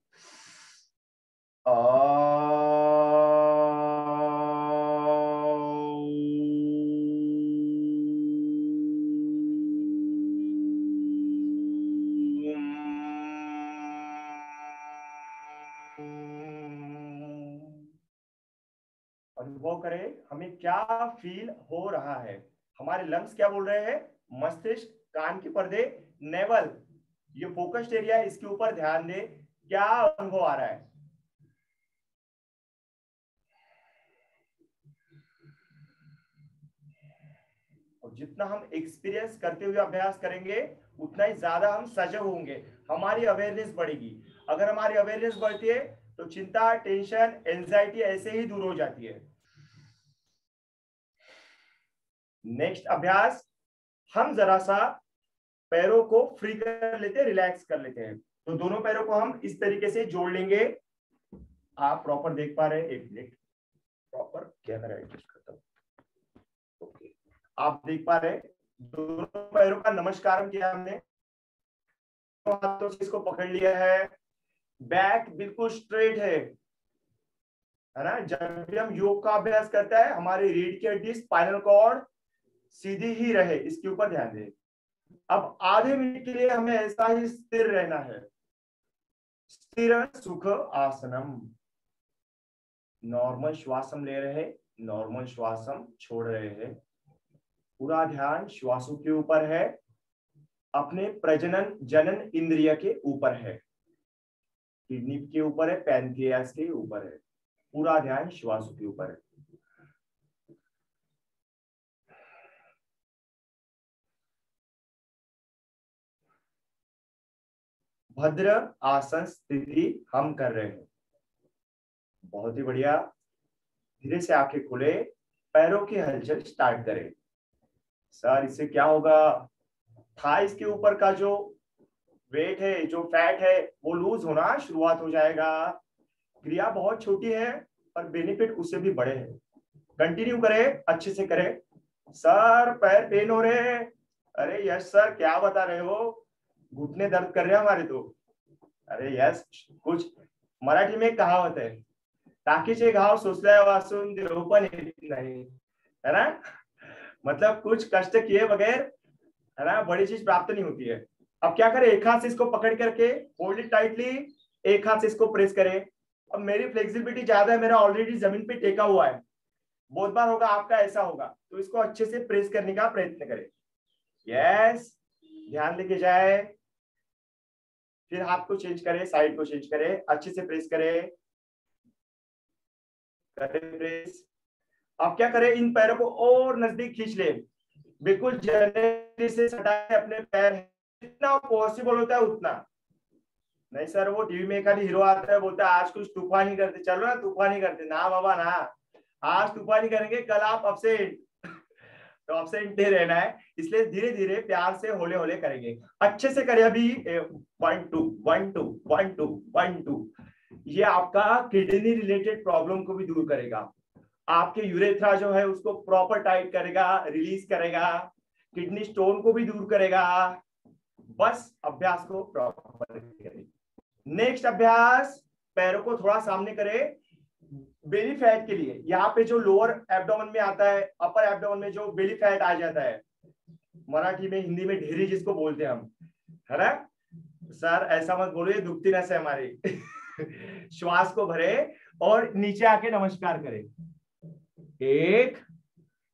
Speaker 7: अनुभव करें हमें क्या फील हो रहा है। हमारे लंग्स क्या बोल रहे हैं, मस्तिष्क, कान के पर्दे, नेवल ये फोकस्ड एरिया है, इसके ऊपर ध्यान दे क्या अनुभव आ रहा है। और जितना हम एक्सपीरियंस करते हुए अभ्यास करेंगे उतना ही ज्यादा हम सजग होंगे, हमारी अवेयरनेस बढ़ेगी। अगर हमारी अवेयरनेस बढ़ती है तो चिंता, टेंशन, एंजाइटी ऐसे ही दूर हो जाती है। नेक्स्ट अभ्यास, हम जरा सा पैरों को फ्री कर लेते हैं, रिलैक्स कर लेते हैं। तो दोनों पैरों को हम इस तरीके से जोड़ लेंगे। आप प्रॉपर देख पा रहे हैं? एक मिनट, प्रॉपर कैमरा एडजस्ट करता हूं। ओके, आप देख पा रहे हैं दोनों पैरों का नमस्कार किया हमने, हाथों से इसको पकड़ लिया है, बैक बिल्कुल स्ट्रेट है ना। जब भी हम योग का अभ्यास करता है हमारी रीढ़ की हड्डी, स्पाइनल कॉर्ड सीधी ही रहे, इसके ऊपर ध्यान दें। अब आधे मिनट के लिए हमें ऐसा ही स्थिर रहना है। स्थिर सुख आसनम, नॉर्मल श्वास हम ले रहे हैं, नॉर्मल श्वास हम छोड़ रहे हैं। पूरा ध्यान श्वासों के ऊपर है, अपने प्रजनन जनन इंद्रिय के ऊपर है, किडनी के ऊपर है, पैनक्रियास के ऊपर है। पूरा ध्यान श्वासों के ऊपर है। भद्र आसन स्थिति हम कर रहे हैं। बहुत ही बढ़िया। धीरे से आंखें खोले, पैरों की हलचल स्टार्ट करें। सर इससे क्या होगा? थाइस के ऊपर का जो वेट है, जो फैट है, वो लूज होना शुरुआत हो जाएगा। क्रिया बहुत छोटी है पर बेनिफिट उससे भी बड़े हैं। कंटिन्यू करें, अच्छे से करें। सर पैर पेन हो रहे हैं। अरे यस सर, क्या बता रहे हो? घुटने दर्द कर रहे हैं हमारे तो। अरे यस, कुछ मराठी में कहावत है, टाकीचे घाव सोसल्या वासून देव पण येत नाही, है ना। मतलब कुछ कष्ट किए बगैर, है ना, बड़ी चीज प्राप्त नहीं होती है। अब क्या करें? एक हाथ से इसको पकड़ करके होल्ड इट टाइटली, एक हाथ से इसको प्रेस करें। अब मेरी फ्लेक्सिबिलिटी ज्यादा है, मेरा ऑलरेडी जमीन पे टेका हुआ है। बहुत बार होगा आपका ऐसा होगा, तो इसको अच्छे से प्रेस करने का प्रयत्न करें। यस, ध्यान लेके जाए। फिर हाथ को चेंज करें, साइड को चेंज करें, अच्छे से प्रेस करें, प्रेस। आप क्या करें? इन पैरों को और नजदीक खींच लें, बिल्कुल जल्दी से सटाए अपने पैर, जितना पॉसिबल होता है उतना। नहीं सर, वो टीवी में एक आधी हीरो आता है, बोलता है आज कुछ तूफानी करते, चलो ना तूफानी करते। ना बाबा ना, आज तूफानी करेंगे, कल आप अपसेट। तो अपसेट नहीं रहना है, इसलिए धीरे धीरे प्यार से होले होले करेंगे। अच्छे से करें। अभी 1 2 1 2 1 2 1 2। ये आपका किडनी रिलेटेड प्रॉब्लम को भी दूर करेगा, आपके यूरेथ्रा जो है उसको प्रॉपर टाइट करेगा, रिलीज करेगा, किडनी स्टोन को भी दूर करेगा। बस अभ्यास को प्रॉपर करें। नेक्स्ट अभ्यास, पैरों को थोड़ा सामने करें। बेली फैट के लिए यहाँ पे जो लोअर एब्डोमेन में आता है, अपर एब्डोमेन में जो बेली फैट आ जाता है, मराठी में, हिंदी में ढेरी जिसको बोलते हैं हम, है ना। सर ऐसा मत बोलो, ये दुखती नस है हमारी। श्वास को भरे और नीचे आके नमस्कार करें। एक,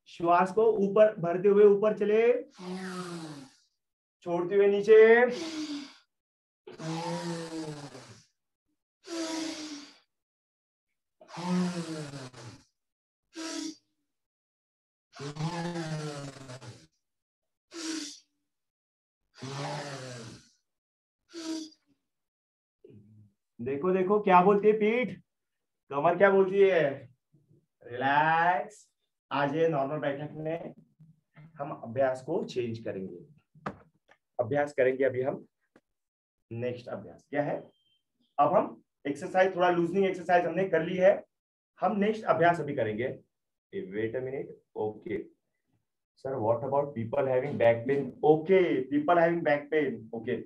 Speaker 7: श्वास को ऊपर भरते हुए ऊपर चले, छोड़ते हुए नीचे। देखो देखो क्या बोलती है पीठ, कमर क्या बोलती है? रिलैक्स। आज ये नॉर्मल बैठक में हम अभ्यास को चेंज करेंगे। अभ्यास करेंगे अभी हम। नेक्स्ट अभ्यास क्या है? अब हम एक्सरसाइज, थोड़ा लूजनिंग एक्सरसाइज हमने कर ली है, हम नेक्स्ट अभ्यास अभी करेंगे। Wait a minute. Okay sir, what about people having back pain? Okay, people having back pain. Okay,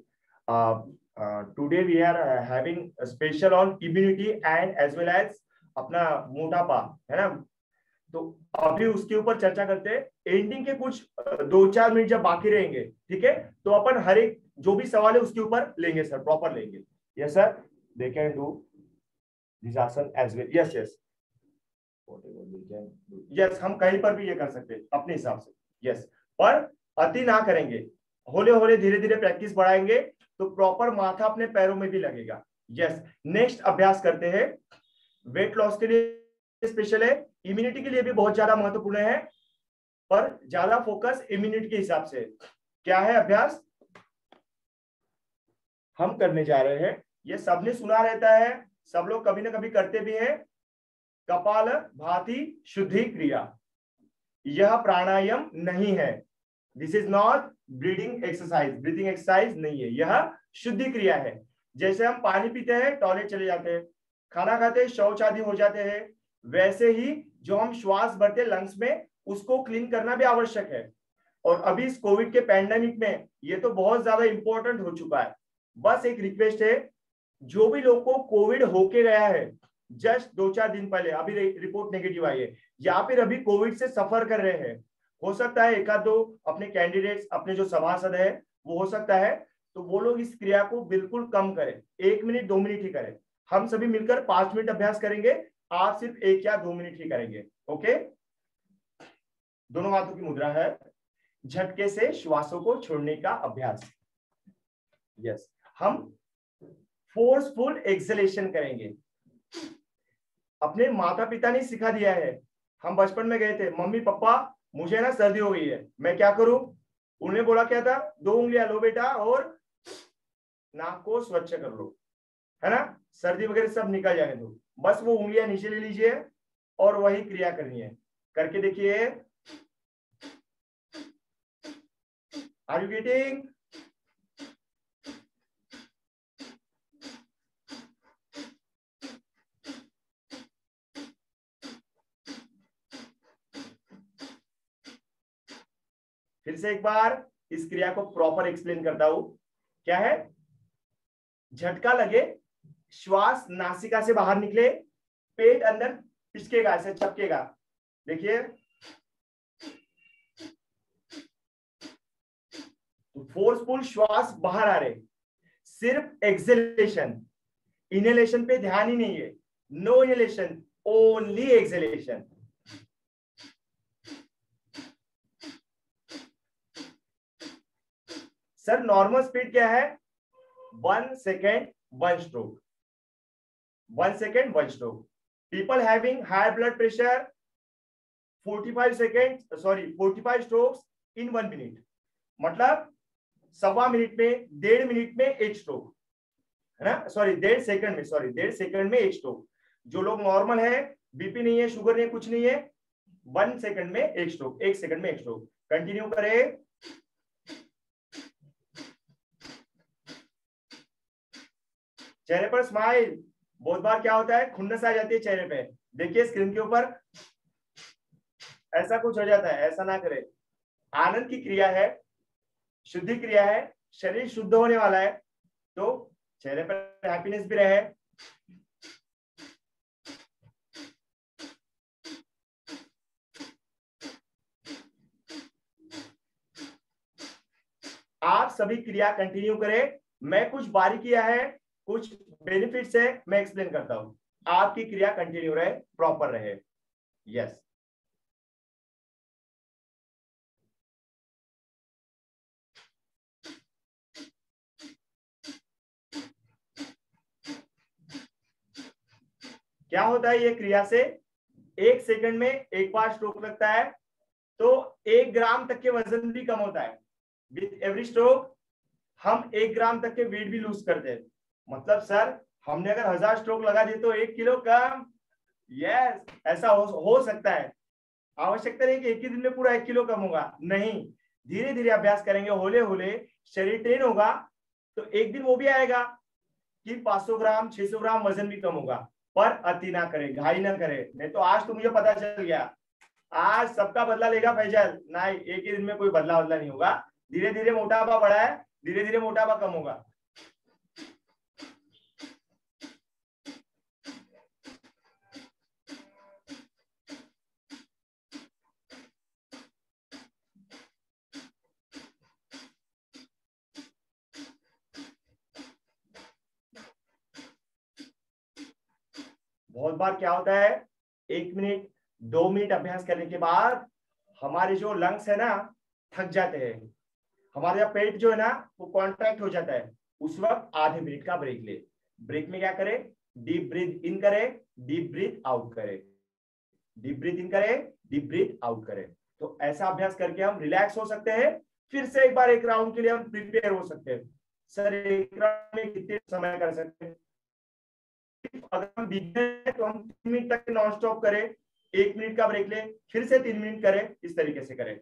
Speaker 7: today we are having special on immunity and as well as अपना मोटापा, है ना। तो अभी उसके ऊपर चर्चा करते हैं। एंडिंग के कुछ 2-4 मिनट जब बाकी रहेंगे, ठीक है, तो अपन हर एक जो भी सवाल है उसके ऊपर लेंगे सर, प्रॉपर लेंगे। Yes sir, they can do this asana as well. Yes yes, yes, हम कहीं पर भी ये कर सकते हैं अपने हिसाब से। यस, पर अति ना करेंगे, होले होले धीरे धीरे प्रैक्टिस बढ़ाएंगे तो प्रॉपर माथा अपने पैरों में भी लगेगा। यस, नेक्स्ट अभ्यास करते हैं। वेट लॉस के लिए स्पेशल है, इम्यूनिटी के लिए भी बहुत ज्यादा महत्वपूर्ण है, पर ज्यादा फोकस इम्यूनिटी के हिसाब से। क्या है अभ्यास हम करने जा रहे हैं? ये सबने सुना रहता है, सब लोग कभी ना कभी करते भी हैं। कपालभाति शुद्धि क्रिया, यह प्राणायाम नहीं है। This is not breathing exercise, breathing exercise नहीं है, यह शुद्धि क्रिया है। जैसे हम पानी पीते हैं, टॉयलेट चले जाते हैं, खाना खाते हैं, शौच आदि हो जाते हैं, वैसे ही जो हम श्वास भरते लंग्स में, उसको क्लीन करना भी आवश्यक है। और अभी इस कोविड के पैंडेमिक में ये तो बहुत ज्यादा इंपॉर्टेंट हो चुका है। बस एक रिक्वेस्ट है, जो भी लोग को कोविड होके गया है जस्ट 2-4 दिन पहले, अभी रिपोर्ट नेगेटिव आई है, या फिर अभी कोविड से सफर कर रहे हैं, हो सकता है एक आध दो अपने कैंडिडेट्स, अपने जो सभासद है वो हो सकता है, तो वो लोग इस क्रिया को बिल्कुल कम करें, 1 मिनट 2 मिनट ही करें। हम सभी मिलकर 5 मिनट अभ्यास करेंगे, आप सिर्फ 1 या 2 मिनट ही करेंगे। ओके, दोनों हाथों की मुद्रा है, झटके से श्वासों को छोड़ने का अभ्यास। यस, हम फोर्सफुल एक्सलेशन करेंगे। अपने माता पिता ने सिखा दिया है, हम बचपन में गए थे, मम्मी पापा मुझे ना सर्दी हो गई है, मैं क्या करूं? उन्होंने बोला क्या था, 2 उंगलियां लो बेटा और नाक को स्वच्छ कर लो, है ना, सर्दी वगैरह सब निकल जाने दो। बस वो उंगलियां नीचे ले लीजिए और वही क्रिया करनी है, करके देखिए। Are you getting? फिर से एक बार इस क्रिया को प्रॉपर एक्सप्लेन करता हूं। क्या है? झटका लगे, श्वास नासिका से बाहर निकले, पेट अंदर पिचकेगा, ऐसे चपकेगा। देखिए, फोर्सफुल श्वास बाहर आ रहे, सिर्फ एक्सहेलेशन, इनहेलेशन पे ध्यान ही नहीं है। No inhalation, only exhalation. Sir normal speed क्या है? 1 second 1 stroke, 1 second 1 stroke. People having high blood pressure 45 strokes in 1 minute, मतलब 1.25 मिनट में, 1.5 मिनट में 1 स्ट्रोक, है ना, सॉरी 1.5 सेकंड में, 1.5 सेकंड में 1 स्ट्रोक। जो लोग नॉर्मल है, बीपी नहीं है, शुगर नहीं है, कुछ नहीं है, 1 सेकंड में 1 स्ट्रोक, 1 सेकंड में 1 स्ट्रोक। कंटिन्यू करें। चेहरे पर स्माइल। बहुत बार क्या होता है, खुन्नस आ जाती है चेहरे पे, देखिए स्क्रीन के ऊपर ऐसा कुछ हो जाता है, ऐसा ना करें। आनंद की क्रिया है, शुद्धि क्रिया है, शरीर शुद्ध होने वाला है, तो चेहरे पर हैप्पीनेस भी रहे। आप सभी क्रिया कंटिन्यू करें। मैं कुछ बारीकियां है, कुछ बेनिफिट्स है, मैं एक्सप्लेन करता हूं। आपकी क्रिया कंटिन्यू रहे, प्रॉपर रहे। यस, क्या होता है ये क्रिया से? 1 सेकंड में एक बार स्ट्रोक लगता है, तो 1 ग्राम तक के वजन भी कम होता है। विथ एवरी स्ट्रोक हम 1 ग्राम तक के वेट भी लूज करते हैं। मतलब सर हमने अगर 1000 स्ट्रोक लगा दिए तो 1 किलो कम। यस, ऐसा हो सकता है। आवश्यकता नहीं कि एक ही दिन में पूरा 1 किलो कम होगा, नहीं, धीरे धीरे अभ्यास करेंगे, होले होले शरीर ट्रेन होगा, तो एक दिन वो भी आएगा कि 500 ग्राम 600 ग्राम वजन भी कम होगा। पर अति ना करें, घाई ना करें, नहीं तो आज तो मुझे पता चल गया, आज सबका बदला लेगा फैजल। नहीं, एक ही दिन में कोई बदला नहीं होगा, धीरे धीरे मोटापा बढ़ा है, धीरे धीरे मोटापा कम होगा। बहुत बार क्या होता है, 1 मिनट 2 मिनट अभ्यास करने के बाद हमारे जो लंग्स है ना थक जाते हैं, हमारा पेट जो है ना वो कॉन्ट्रैक्ट हो जाता है, उस वक्त आधे मिनट का ब्रेक ले। ब्रेक में क्या करे, डीप ब्रीथ इन करे, डीप ब्रीथ आउट करे, डीप ब्रीथ इन करे, डीप ब्रीथ आउट करे। तो ऐसा अभ्यास करके हम रिलैक्स हो सकते हैं। फिर से एक बार एक राउंड के लिए हम प्रिपेयर हो सकते हैं। सर एक राउंड में कितने समय कर सकते हैं? अगर हम बिगिनर हैं तो हम 3 मिनट तक नॉन स्टॉप करें, 1 मिनट का ब्रेक लें, फिर से 3 मिनट करें, इस तरीके से करें।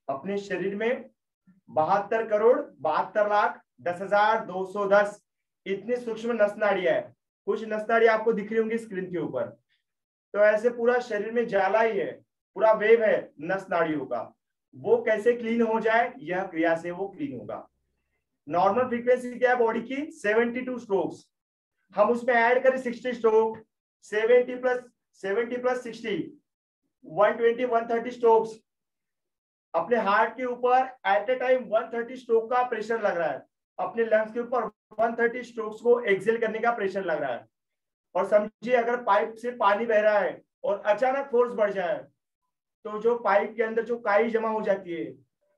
Speaker 7: अपने शरीर में 72,72,10,210 इतनी सूक्ष्म नस नाड़ियां है। कुछ नस नाड़ियां आपको दिख रही होंगी स्क्रीन के ऊपर। तो ऐसे पूरा शरीर में जाला ही है, पूरा वेव है नस नाड़ियों का। वो कैसे क्लीन हो जाए, यह क्रिया से वो क्लीन होगा। नॉर्मल फ्रीक्वेंसी क्या है बॉडी की? 72 स्ट्रोक्स। हम उसमें ऐड करें 60 स्ट्रोक, 70 प्लस 60, 120 130 स्ट्रोक्स। अपने हार्ट के ऊपर एट ए टाइम 130 स्ट्रोक का प्रेशर लग रहा है, अपने लंग्स के ऊपर 130 स्ट्रोक्स को एक्सेल करने का प्रेशर लग रहा है। और समझिए अगर पाइप से पानी बह रहा है और अचानक फोर्स बढ़ जाए तो जो पाइप के अंदर जो काई जमा हो जाती है,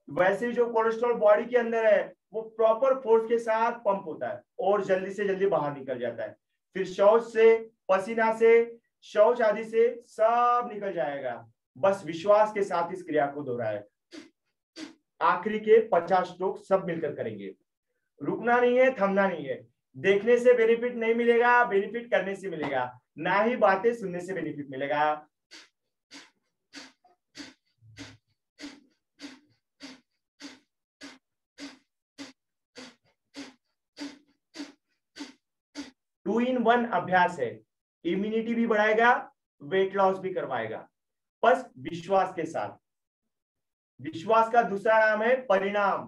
Speaker 7: वैसे ही जो कोलेस्ट्रॉल बॉडी के अंदर है वो प्रॉपर फोर्स के साथ पंप होता है और जल्दी से जल्दी बाहर निकल जाता है। फिर शौच से, पसीना से, शौच आदि से सब निकल जाएगा। बस विश्वास के साथ इस क्रिया को दोहराए। आखिरी के 50 स्ट्रोक सब मिलकर करेंगे। रुकना नहीं है, थमना नहीं है। देखने से बेनिफिट नहीं मिलेगा, बेनिफिट करने से मिलेगा, ना ही बातें सुनने से बेनिफिट मिलेगा। टू इन वन अभ्यास है। इम्यूनिटी भी बढ़ाएगा, वेट लॉस भी करवाएगा, बस विश्वास के साथ। विश्वास का दूसरा नाम है परिणाम।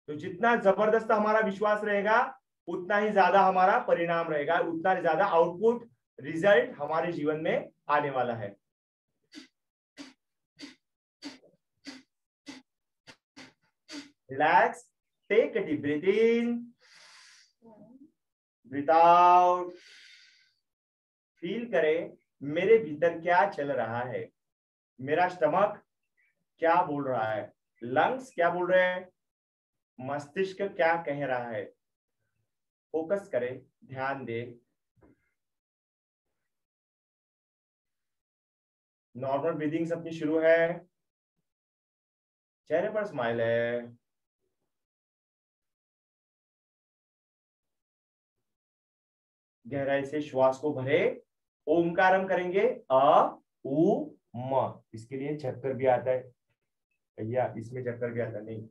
Speaker 7: तो जितना जबरदस्त हमारा विश्वास रहेगा उतना ही ज्यादा हमारा परिणाम रहेगा, उतना ज्यादा आउटपुट रिजल्ट हमारे जीवन में आने वाला है। Relax, take a deep breath in, breath out. Feel करें मेरे भीतर क्या चल रहा है, मेरा स्टमक क्या बोल रहा है, लंग्स क्या बोल रहे हैं, मस्तिष्क क्या कह रहा है। फोकस करें, ध्यान दें। नॉर्मल ब्रीदिंग अपनी शुरू है, चेहरे पर स्माइल है। गहराई से श्वास को भरे, ओमकारम करेंगे, अ उ म। इसके लिए चक्कर भी आता है भैया, इसमें चक्कर भी आता नहीं।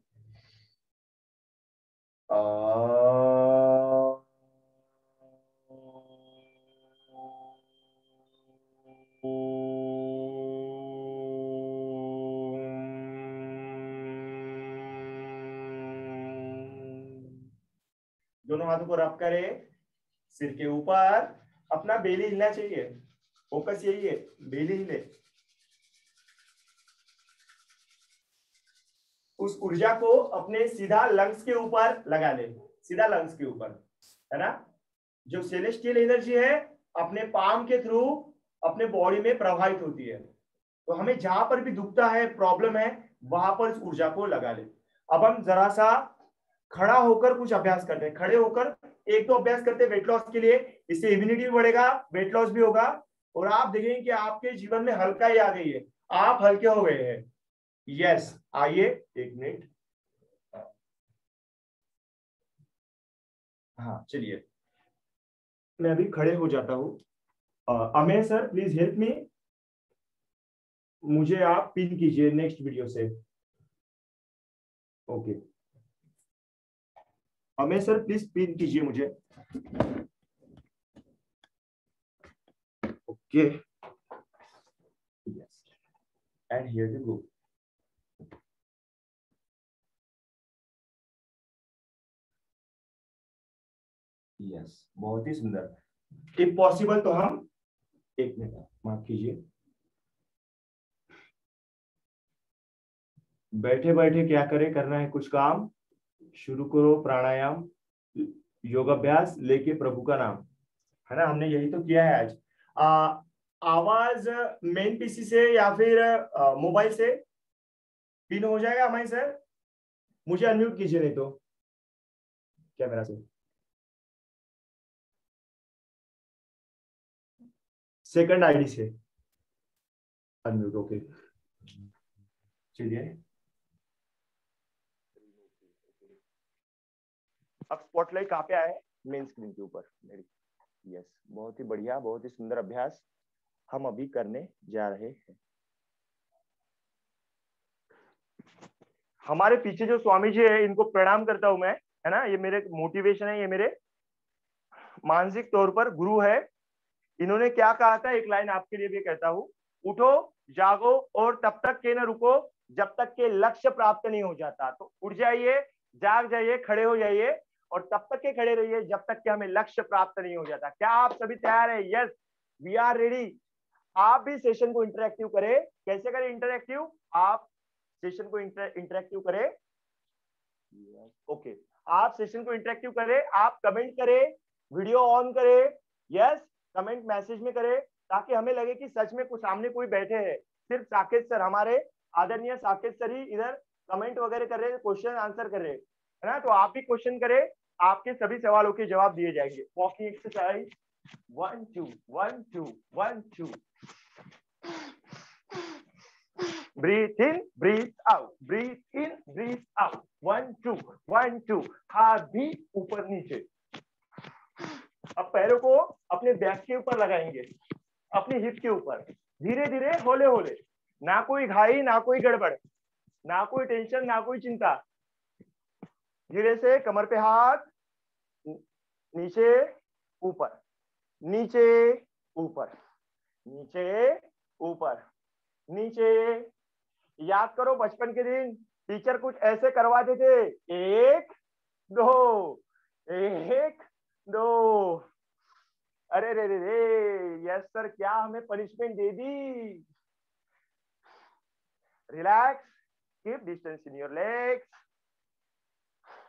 Speaker 7: दोनों हाथों को रब करें सिर के ऊपर। अपना बेली हिलना चाहिए, फोकस यही है, बेली हिले। उस ऊर्जा को अपने सीधा लंग्स के ऊपर लगा ले, सीधा लंग्स के ऊपर, है ना। जो सेलेस्टियल एनर्जी है अपने पाम के थ्रू अपने बॉडी में प्रवाहित होती है। तो हमें जहां पर भी दुखता है, प्रॉब्लम है, वहां पर इस ऊर्जा को लगा ले। अब हम जरा सा खड़ा होकर कुछ अभ्यास करते हैं। खड़े होकर एक तो अभ्यास करते हैं वेट लॉस के लिए, इससे इम्यूनिटी भी बढ़ेगा, वेट लॉस भी होगा और आप देखेंगे कि आपके जीवन में हल्काई आ गई है, आप हल्के हो गए हैं। यस, आइए 1 मिनट। हाँ चलिए, मैं अभी खड़े हो जाता हूँ। Amey sir please help me, मुझे आप पिन कीजिए नेक्स्ट वीडियो से। Okay Amey sir please pin कीजिए मुझे। Okay yes, and here you go. Yes, बहुत ही सुंदर। इफ पॉसिबल तो हम 1 मिनट माफ कीजिए। बैठे बैठे क्या करें, करना है कुछ काम, शुरू करो प्राणायाम, योगाभ्यास लेके प्रभु का नाम, है ना। हमने यही तो किया है आज। आवाज मेन पीसी से या फिर मोबाइल से पिन हो जाएगा हमारे सर? मुझे अनम्यूट कीजिए नहीं तो कैमरा से। सेकंड आईडी से अनम्यूट। ओके चलिए अब स्पॉटलाइट कहाँ पे आया है? मेन स्क्रीन के ऊपर मेरी। यस, बहुत ही बढ़िया, बहुत ही सुंदर अभ्यास हम अभी करने जा रहे हैं। हमारे पीछे जो स्वामी जी है इनको प्रणाम करता हूं मैं, है ना। ये मेरे मोटिवेशन है, ये मेरे मानसिक तौर पर गुरु है। इन्होंने क्या कहा था, एक लाइन आपके लिए भी कहता हूं, उठो जागो और तब तक के न रुको जब तक के लक्ष्य प्राप्त नहीं हो जाता। तो उठ जाइए, जाग जाइए, खड़े हो जाइए और तब तक के खड़े रहिए जब तक कि हमें लक्ष्य प्राप्त नहीं हो जाता। क्या आप सभी तैयार है? Yes, we are ready. आप भी सेशन को इंटरेक्टिव करें। कैसे करें इंटरेक्टिव? आप सेशन को इंटरेक्टिव करें। ओके, आप सेशन को इंटरेक्टिव करें, आप कमेंट करें, वीडियो ऑन करें। यस, कमेंट मैसेज में करें ताकि हमें लगे कि सच में कुछ सामने कोई बैठे हैं। सिर्फ साकेत सर, हमारे आदरणीय साकेत सर ही इधर कमेंट वगैरह कर रहे हैं, क्वेश्चन आंसर कर रहे हैं, है ना। तो आप भी क्वेश्चन करें, आपके सभी सवालों के जवाब दिए जाएंगे। Walking exercise 1 2 1 2 1 2। Breathe in, breathe out, breathe in, breathe out. 1 2 1 2। हाथ भी ऊपर नीचे। अब पैरों को अपने बैक के ऊपर लगाएंगे, अपनी हिप के ऊपर, धीरे धीरे, होले होले, ना कोई घाई ना कोई गड़बड़, ना कोई टेंशन ना कोई चिंता। धीरे से कमर पे हाथ, नीचे ऊपर, नीचे ऊपर, नीचे ऊपर, नीचे। याद करो बचपन के दिन टीचर कुछ ऐसे करवाते थे, 1 2 1 2। अरे रे रे रे, यस सर, क्या हमें पनिशमेंट दे दी। Relax, keep distance in your legs,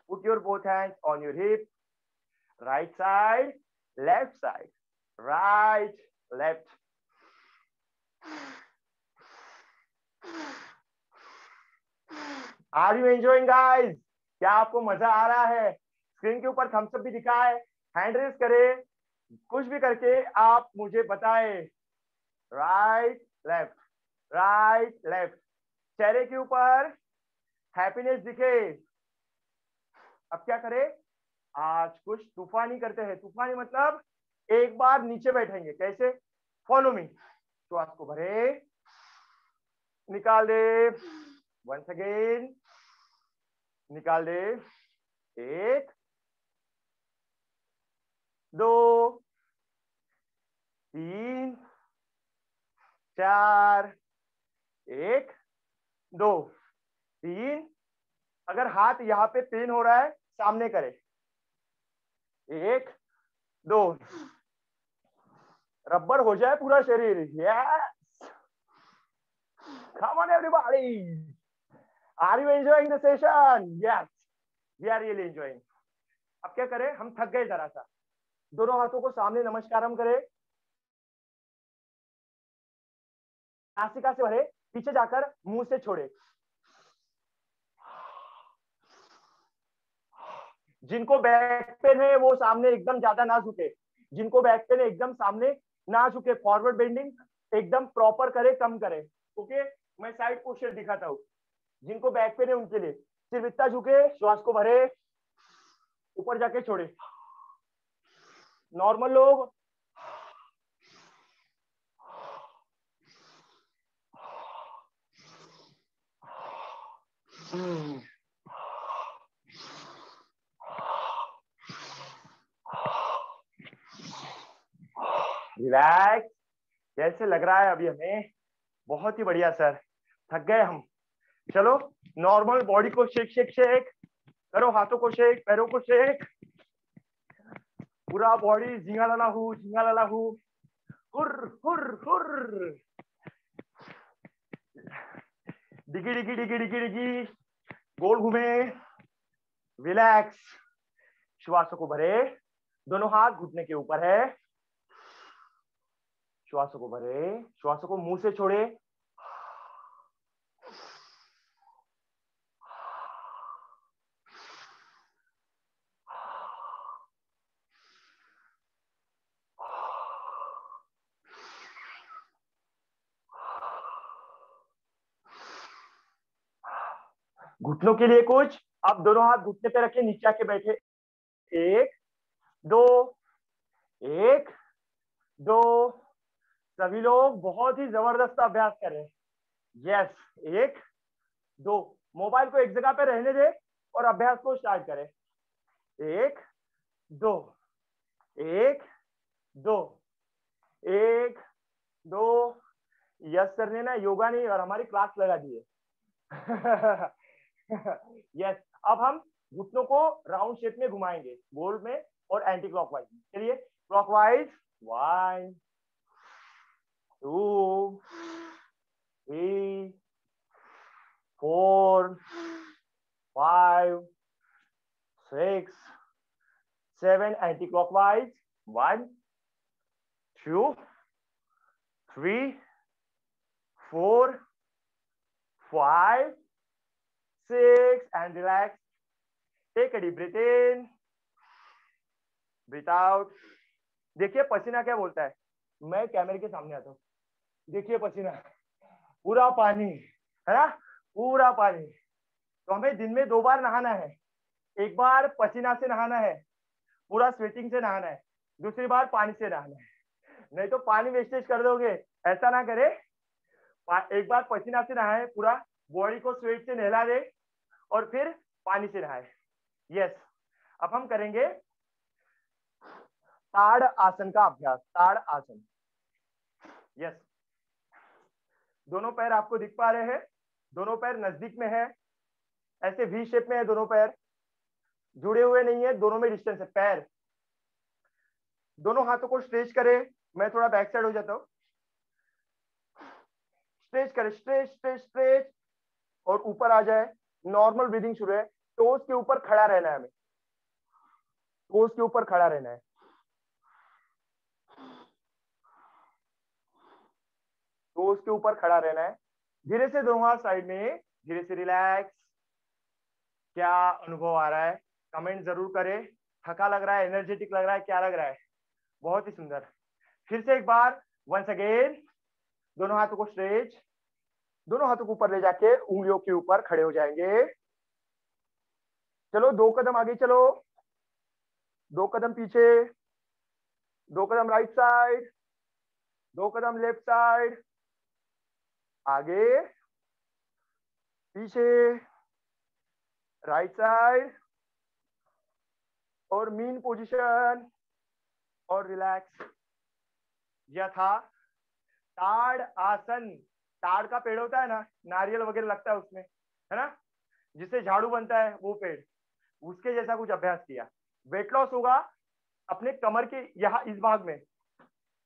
Speaker 7: put your both hands on your hip, right side left side, right left. Are you enjoying guys? क्या आपको मजा आ रहा है? स्क्रीन के ऊपर थम्स अप भी दिखा है, हैंड रेज करे, कुछ भी करके आप मुझे बताएं। Right left, right left. चेहरे के ऊपर हैप्पीनेस दिखे। अब क्या करें? आज कुछ तूफानी करते हैं। तूफानी मतलब एक बार नीचे बैठेंगे। कैसे? Follow me. श्वास को भरे, निकाल दे, वंस अगेन, निकाल दे, 1 2 3 4, 1 2 3। अगर हाथ यहाँ पे पेन हो रहा है, सामने करे, 1 2। रबर हो जाए पूरा शरीर। Yes, come on everybody, are you enjoying the session? Yes, we are really enjoying. अब क्या करें? हम थक गए जरा सा, दोनों हाथों को सामने नमस्कारम करें, नासिका से भरे, पीछे जाकर मुंह से छोड़े। जिनको बैक पेन है वो सामने एकदम ज्यादा ना झुके, जिनको बैक पेन है एकदम सामने ना झुके, फॉरवर्ड बेंडिंग एकदम प्रॉपर करे, कम करे। ओके, मैं साइड पोस्चर दिखाता हूँ। जिनको बैक पेन है उनके लिए सिर्फ इतना झुके, श्वास को भरे, ऊपर जाके छोड़े। नॉर्मल लोग रिलैक्स। कैसे लग रहा है अभी हमें? बहुत ही बढ़िया सर, थक गए हम। चलो नॉर्मल बॉडी को शेक शेक शेक करो, हाथों को शेक, पैरों को शेक, पूरा बॉडी झिंगा लाला हूँ, झिंगा लाला हूँ, हुर हुर हुर, डिगी डिगी डिगी डिगी डिगी, गोल घूमे, रिलैक्स। श्वासों को भरे, दोनों हाथ घुटने के ऊपर है, श्वासों को भरे, श्वासों को मुंह से छोड़े। घुटनों के लिए कुछ, आप दोनों हाथ घुटने पे रखे, नीचे आके बैठे। 1 2 1 2। सभी लोग बहुत ही जबरदस्त अभ्यास कर रहे हैं। यस, 1 2। मोबाइल को एक जगह पे रहने दे और अभ्यास को स्टार्ट करें। 1 2 1 2 1 2। यस सर ने ना योगा नहीं और हमारी क्लास लगा दी है। यस, अब हम घुटनों को राउंड शेप में घुमाएंगे, गोल में और एंटी क्लॉकवाइज में। चलिए clockwise. 1 2 3 4 5 6 7। Anti clockwise. 1 2 3 4 5 6 and relax. Take a deep breath in, breathe out. देखिए पसीना क्या बोलता है। मैं कैमरे के सामने आता हूँ, देखिए पसीना, पूरा पानी है ना, पूरा पानी। तो हमें दिन में 2 बार नहाना है। एक बार पसीना से नहाना है, पूरा स्वेटिंग से नहाना है, दूसरी बार पानी से नहाना है। नहीं तो पानी वेस्टेज कर दोगे, ऐसा ना करे। एक बार पसीना से नहाए, पूरा बॉडी को स्वेट से नहला दे और फिर पानी से नहाए। यस, अब हम करेंगे ताड़ आसन का अभ्यास। ताड़ आसन। यस, दोनों पैर आपको दिख पा रहे हैं, दोनों पैर नजदीक में है, ऐसे वी शेप में है, दोनों पैर जुड़े हुए नहीं है, दोनों में डिस्टेंस है। पैर दोनों हाथों को स्ट्रेच करें। मैं थोड़ा बैक साइड हो जाता हूं। स्ट्रेच करें, स्ट्रेच स्ट्रेच स्ट्रेच, और ऊपर आ जाए। नॉर्मल ब्रीदिंग शुरू है। टोस के ऊपर खड़ा रहना है हमें, टोस के ऊपर खड़ा रहना है। टोस के ऊपर खड़ा रहना है। धीरे से दोनों हाथ साइड में, धीरे से रिलैक्स। क्या अनुभव आ रहा है कमेंट जरूर करें। थका लग रहा है, एनर्जेटिक लग रहा है, क्या लग रहा है? बहुत ही सुंदर। फिर से एक बार, वंस अगेन। दोनों हाथों को स्ट्रेच, दोनों हाथों को ऊपर ले जाके उंगलियों के ऊपर खड़े हो जाएंगे। चलो 2 कदम आगे चलो, 2 कदम पीछे, 2 कदम राइट साइड, 2 कदम लेफ्ट साइड, आगे पीछे, राइट साइड, और मीन पोजीशन, और रिलैक्स। यह था ताड़ आसन। ताड़ का पेड़ होता है ना, नारियल वगैरह लगता है उसमें, है ना, जिससे झाड़ू बनता है, वो पेड़, उसके जैसा कुछ अभ्यास किया। वेट लॉस होगा अपने कमर के यहाँ, इस भाग में,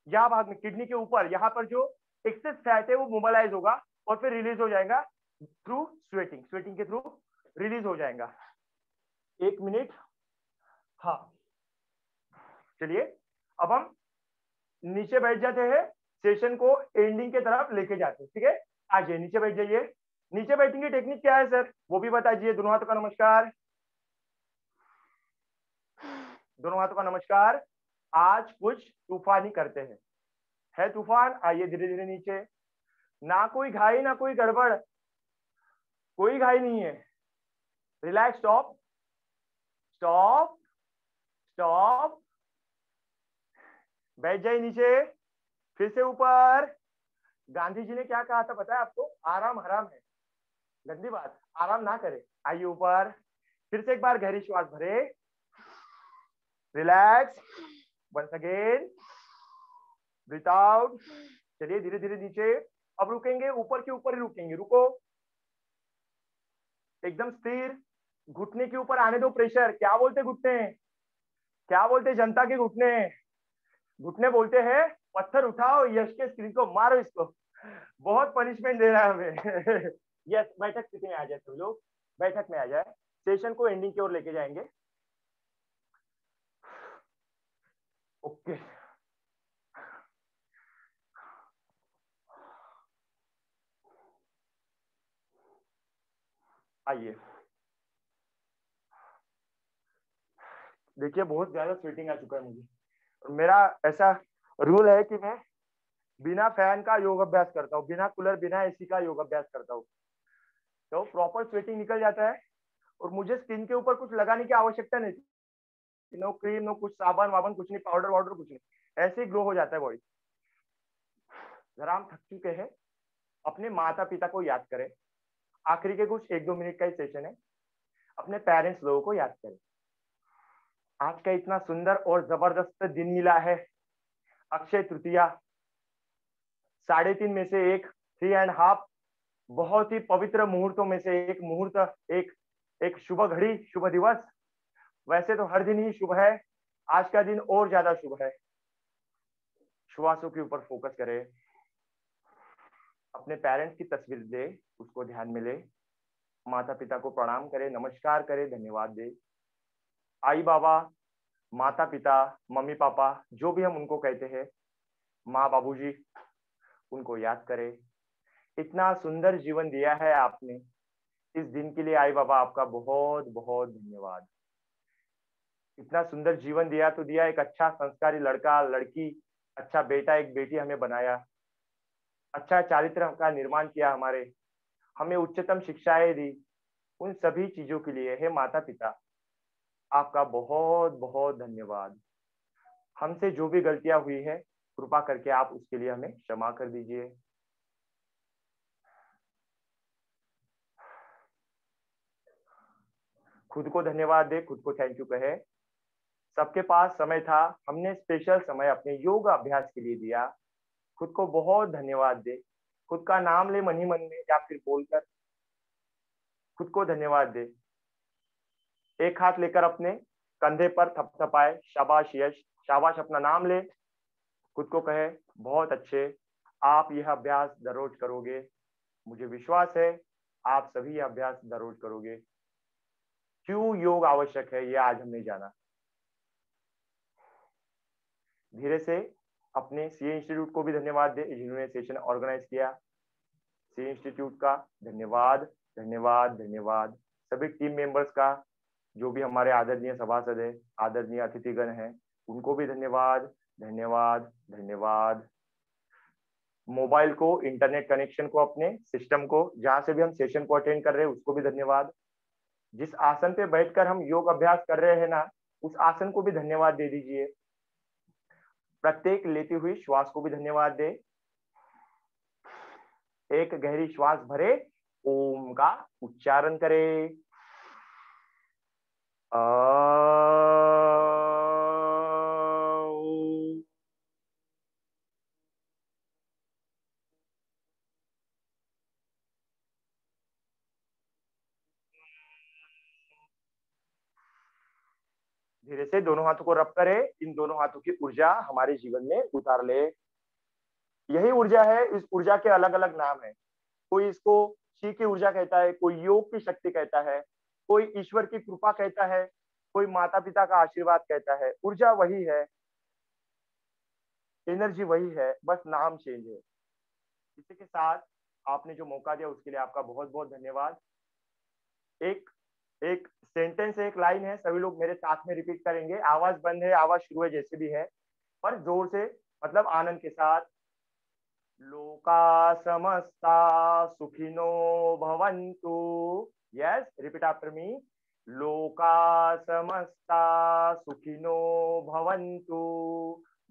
Speaker 7: यहाँ भाग में, किडनी के ऊपर, यहाँ पर जो एक्सेस फैट है वो मोबिलाइज होगा और फिर रिलीज हो जाएगा थ्रू स्वेटिंग। स्वेटिंग के थ्रू रिलीज हो जाएगा। 1 मिनट। हाँ, चलिए अब हम नीचे बैठ जाते हैं, सेशन को एंडिंग के तरफ लेके जाते हैं। ठीक है, आ जाइए, नीचे बैठ जाइए। नीचे बैठने की टेक्निक क्या है सर, वो भी बताइए। दोनों हाथों का नमस्कार, दोनों हाथों का नमस्कार। आज कुछ तूफानी करते हैं। है तूफान, आइए धीरे धीरे नीचे। ना कोई घाई ना कोई गड़बड़, कोई घाई नहीं है। Relax, stop stop stop. बैठ जाइए नीचे, फिर से ऊपर। गांधी जी ने क्या कहा था पता है आपको? आराम हराम है। गंदी बात, आराम ना करे। आइए ऊपर, फिर से एक बार गहरी श्वास भरे, relax, once again, breath out. चलिए धीरे धीरे नीचे। अब रुकेंगे, ऊपर के ऊपर ही रुकेंगे। रुको, एकदम स्थिर। घुटने के ऊपर आने दो प्रेशर। क्या बोलते घुटने? क्या बोलते जनता के घुटने? घुटने बोलते हैं पत्थर उठाओ, यश के स्क्रीन को मारो, इसको बहुत पनिशमेंट दे रहा है हमें। यस, बैठक स्थिति में आ जाए सब लोग, बैठक में आ जाए। सेशन को एंडिंग की ओर लेके जाएंगे। ओके, आइए, देखिए बहुत ज्यादा स्वेटिंग आ चुका है मुझे, और मेरा ऐसा रूल है कि मैं बिना फैन का योग अभ्यास करता हूँ, बिना कूलर बिना एसी का योग अभ्यास करता हूँ, तो प्रॉपर स्वेटिंग निकल जाता है और मुझे स्किन के ऊपर कुछ लगाने की आवश्यकता नहीं थी, नो क्रीम, नो कुछ साबन वाबन कुछ नहीं, पाउडर वाउडर कुछ नहीं, ऐसे ही ग्लो हो जाता है बॉडी। जरा हम थक चुके हैं, अपने माता पिता को याद करें, आखिरी के कुछ 1-2 मिनट का ही सेशन है, अपने पेरेंट्स लोगों को याद करें। आज का इतना सुंदर और जबरदस्त दिन मिला है, अक्षय तृतीया, 3.5 में से एक, 3.5 बहुत ही पवित्र मुहूर्तों में से एक मुहूर्त, एक शुभ घड़ी, शुभ दिवस। वैसे तो हर दिन ही शुभ है, आज का दिन और ज्यादा शुभ है। श्वासों के ऊपर फोकस करें, अपने पेरेंट्स की तस्वीर दे, उसको ध्यान में ले, माता पिता को प्रणाम करें, नमस्कार करें, धन्यवाद दे। आई बाबा, माता पिता, मम्मी पापा, जो भी हम उनको कहते हैं, माँ बाबूजी, उनको याद करें। इतना सुंदर जीवन दिया है आपने, इस दिन के लिए आई बाबा आपका बहुत बहुत धन्यवाद। इतना सुंदर जीवन दिया तो दिया, एक अच्छा संस्कारी लड़का लड़की, अच्छा बेटा एक बेटी हमें बनाया, अच्छा चारित्र का निर्माण किया, हमें उच्चतम शिक्षाएं दी, उन सभी चीजों के लिए हे माता पिता आपका बहुत बहुत धन्यवाद। हमसे जो भी गलतियां हुई है, कृपा करके आप उसके लिए हमें क्षमा कर दीजिए। खुद को धन्यवाद दे, खुद को थैंक यू कहे। सबके पास समय था, हमने स्पेशल समय अपने योग अभ्यास के लिए दिया, खुद को बहुत धन्यवाद दे। खुद का नाम ले मन ही मन में या फिर बोलकर, खुद को धन्यवाद दे। एक हाथ लेकर अपने कंधे पर थपथपाए, शाबाश यश, शाबाश, अपना नाम ले, खुद को कहे बहुत अच्छे, आप यह अभ्यास दररोज करोगे, मुझे विश्वास है आप सभी यह अभ्यास दररोज करोगे। क्यों योग आवश्यक है यह आज हमने जाना। धीरे से अपने सीए इंस्टीट्यूट को भी धन्यवाद दे, जिन्होंने सेशन ऑर्गेनाइज किया। सीए इंस्टीट्यूट का धन्यवाद धन्यवाद धन्यवाद। सभी टीम मेंबर्स का, जो भी हमारे आदरणीय सभासद है, आदरणीय अतिथिगण हैं, उनको भी धन्यवाद धन्यवाद धन्यवाद। मोबाइल को, इंटरनेट कनेक्शन को, अपने सिस्टम को, जहां से भी हम सेशन को अटेंड कर रहे हैं उसको भी धन्यवाद। जिस आसन पे बैठकर हम योग अभ्यास कर रहे हैं ना, उस आसन को भी धन्यवाद दे दीजिए। प्रत्येक लेती हुई श्वास को भी धन्यवाद दे। एक गहरी श्वास भरे, ओम का उच्चारण करें। धीरे से दोनों हाथों को रब करें, इन दोनों हाथों की ऊर्जा हमारे जीवन में उतार ले। यही ऊर्जा है, इस ऊर्जा के अलग अलग नाम है। कोई इसको शी की ऊर्जा कहता है, कोई योग की शक्ति कहता है, कोई ईश्वर की कृपा कहता है, कोई माता पिता का आशीर्वाद कहता है। ऊर्जा वही है, एनर्जी वही है, बस नाम चेंज है। इसी के साथ आपने जो मौका दिया उसके लिए आपका बहुत बहुत धन्यवाद। एक सेंटेंस, एक लाइन है, सभी लोग मेरे साथ में रिपीट करेंगे। आवाज बंद है, आवाज शुरू है, जैसे भी है, पर जोर से, मतलब आनंद के साथ। लोका समस्ता सुखिनो भवन्तु। Yes, repeat after me. लोका समस्ता सुखिनो भवन्तु।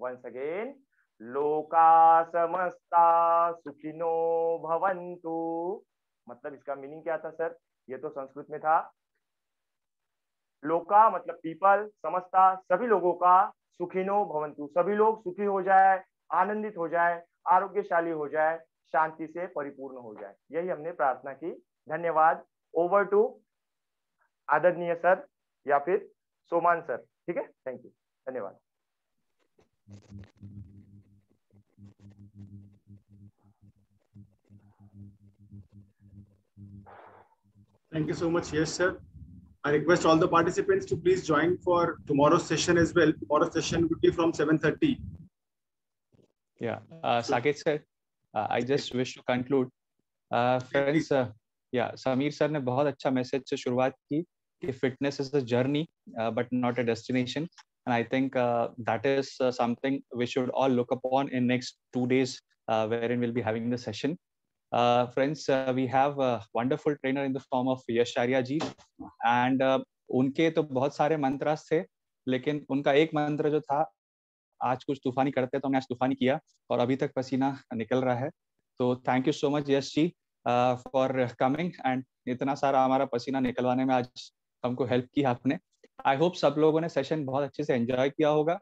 Speaker 7: वंस अगेन, लोका समस्ता सुखिनो भवन्तु। मतलब इसका मीनिंग क्या था सर? ये तो संस्कृत में था। लोका मतलब पीपल, समस्ता सभी लोगों का, सुखिनो भवन्तु सभी लोग सुखी हो जाए, आनंदित हो जाए, आरोग्यशाली हो जाए, शांति से परिपूर्ण हो जाए, यही हमने प्रार्थना की। धन्यवाद। ओवर टू आदरणीय सर या फिर सोमान सर, ठीक है? थैंक यू, धन्यवाद।
Speaker 2: Thank you so much. Yes, sir. I request all the participants to please join for tomorrow's session as well. Tomorrow's session would be from 7:30.
Speaker 3: Yeah, Saket sir, I just wish to conclude. Friends, या Sameer sir ने बहुत अच्छा message से शुरुआत की कि fitness is a journey but not a destination, and I think that is something we should all look upon in next 2 days wherein we'll be having the session. Friends, we have a wonderful trainer in the form of Yash Arya ji, and उनके तो बहुत सारे मंत्रास थे, लेकिन उनका एक मंत्र जो था, आज कुछ तूफानी करते तो हमने आज तूफानी किया और अभी तक पसीना निकल रहा है. तो thank you so much Yash ji for coming, and इतना सारा हमारा पसीना निकलवाने में आज हमको हेल्प की आपने. आई होप सब लोगों ने सेशन बहुत अच्छे से एंजॉय किया होगा.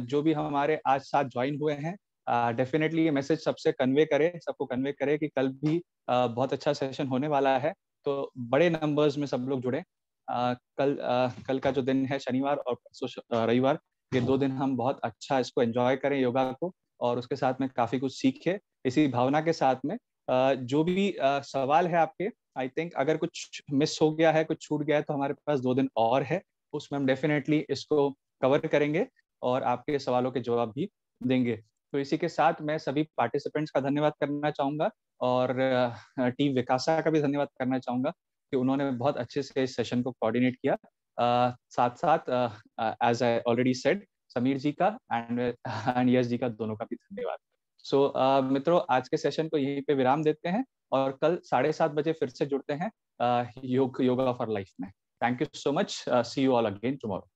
Speaker 3: जो भी हमारे आज साथ ज्वाइन हुए हैं, डेफिनेटली ये मैसेज सबसे कन्वे करे, सबको कन्वे करे कि कल भी बहुत अच्छा सेशन होने वाला है. तो बड़े नंबर्स में सब लोग जुड़े. कल का जो दिन है शनिवार और रविवार, ये 2 दिन हम बहुत अच्छा इसको एंजॉय करें योगा को, और उसके साथ में काफी कुछ सीखे. इसी भावना के साथ में जो भी सवाल है आपके, आई थिंक अगर कुछ मिस हो गया है, कुछ छूट गया है, तो हमारे पास 2 दिन और है, उसमें हम डेफिनेटली इसको कवर करेंगे और आपके सवालों के जवाब भी देंगे. तो इसी के साथ मैं सभी पार्टिसिपेंट्स का धन्यवाद करना चाहूंगा और टीम विकासा का भी धन्यवाद करना चाहूंगा कि उन्होंने बहुत अच्छे से इस सेशन को कोऑर्डिनेट किया. साथ साथ as I already said, Sameer ji का एंड यश जी का, दोनों का भी धन्यवाद. सो मित्रों, आज के सेशन को यहीं पे विराम देते हैं और कल 7:30 बजे फिर से जुड़ते हैं योगा फॉर लाइफ में. Thank you so much. See you all again tomorrow.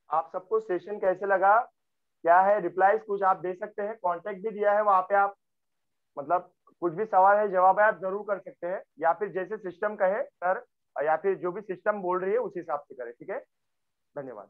Speaker 7: आप सबको सेशन कैसे लगा, क्या है रिप्लाईज कुछ आप दे सकते हैं, कांटेक्ट भी दिया है वहां पे, आप मतलब कुछ भी सवाल है जवाब है आप जरूर कर सकते हैं, या फिर जैसे सिस्टम कहे सर, या फिर जो भी सिस्टम बोल रही है उस हिसाब से करें. ठीक है, धन्यवाद.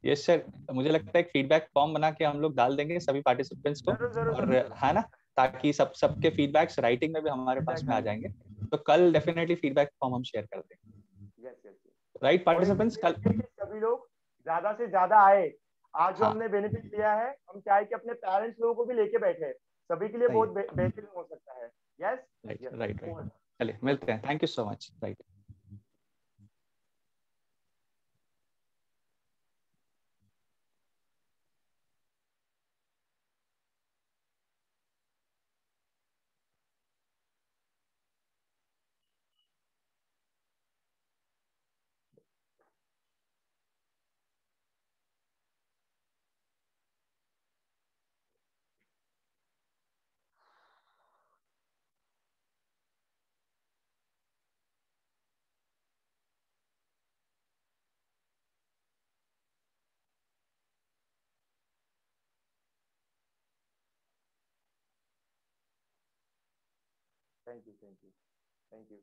Speaker 3: यस सर, मुझे लगता है एक फीडबैक फॉर्म बना के हम लोग डाल देंगे सभी पार्टिसिपेंट्स को,
Speaker 7: जरूर जरूर
Speaker 3: और
Speaker 7: जरूर.
Speaker 3: है ना, ताकि सबके फीडबैक्स राइटिंग में भी हमारे पास में आ जाएंगे. तो कल डेफिनेटली फीडबैक फॉर्म हम शेयर कर देंगे.
Speaker 7: Yes yes.
Speaker 3: राइट पार्टिसिपेंट्स, कल
Speaker 7: सभी लोग ज्यादा से ज्यादा आए. आज जो
Speaker 3: हाँ,
Speaker 7: हमने बेनिफिट लिया है, हम चाहे कि अपने पेरेंट्स लोगों को भी लेके बैठे, सभी के लिए
Speaker 3: सही
Speaker 7: बहुत
Speaker 3: है.
Speaker 7: बेहतरीन हो सकता है. Yes
Speaker 3: right
Speaker 7: yes.
Speaker 3: Right right. चलिए मिलते हैं. Thank you so much. Right.
Speaker 7: Thank you thank you thank you.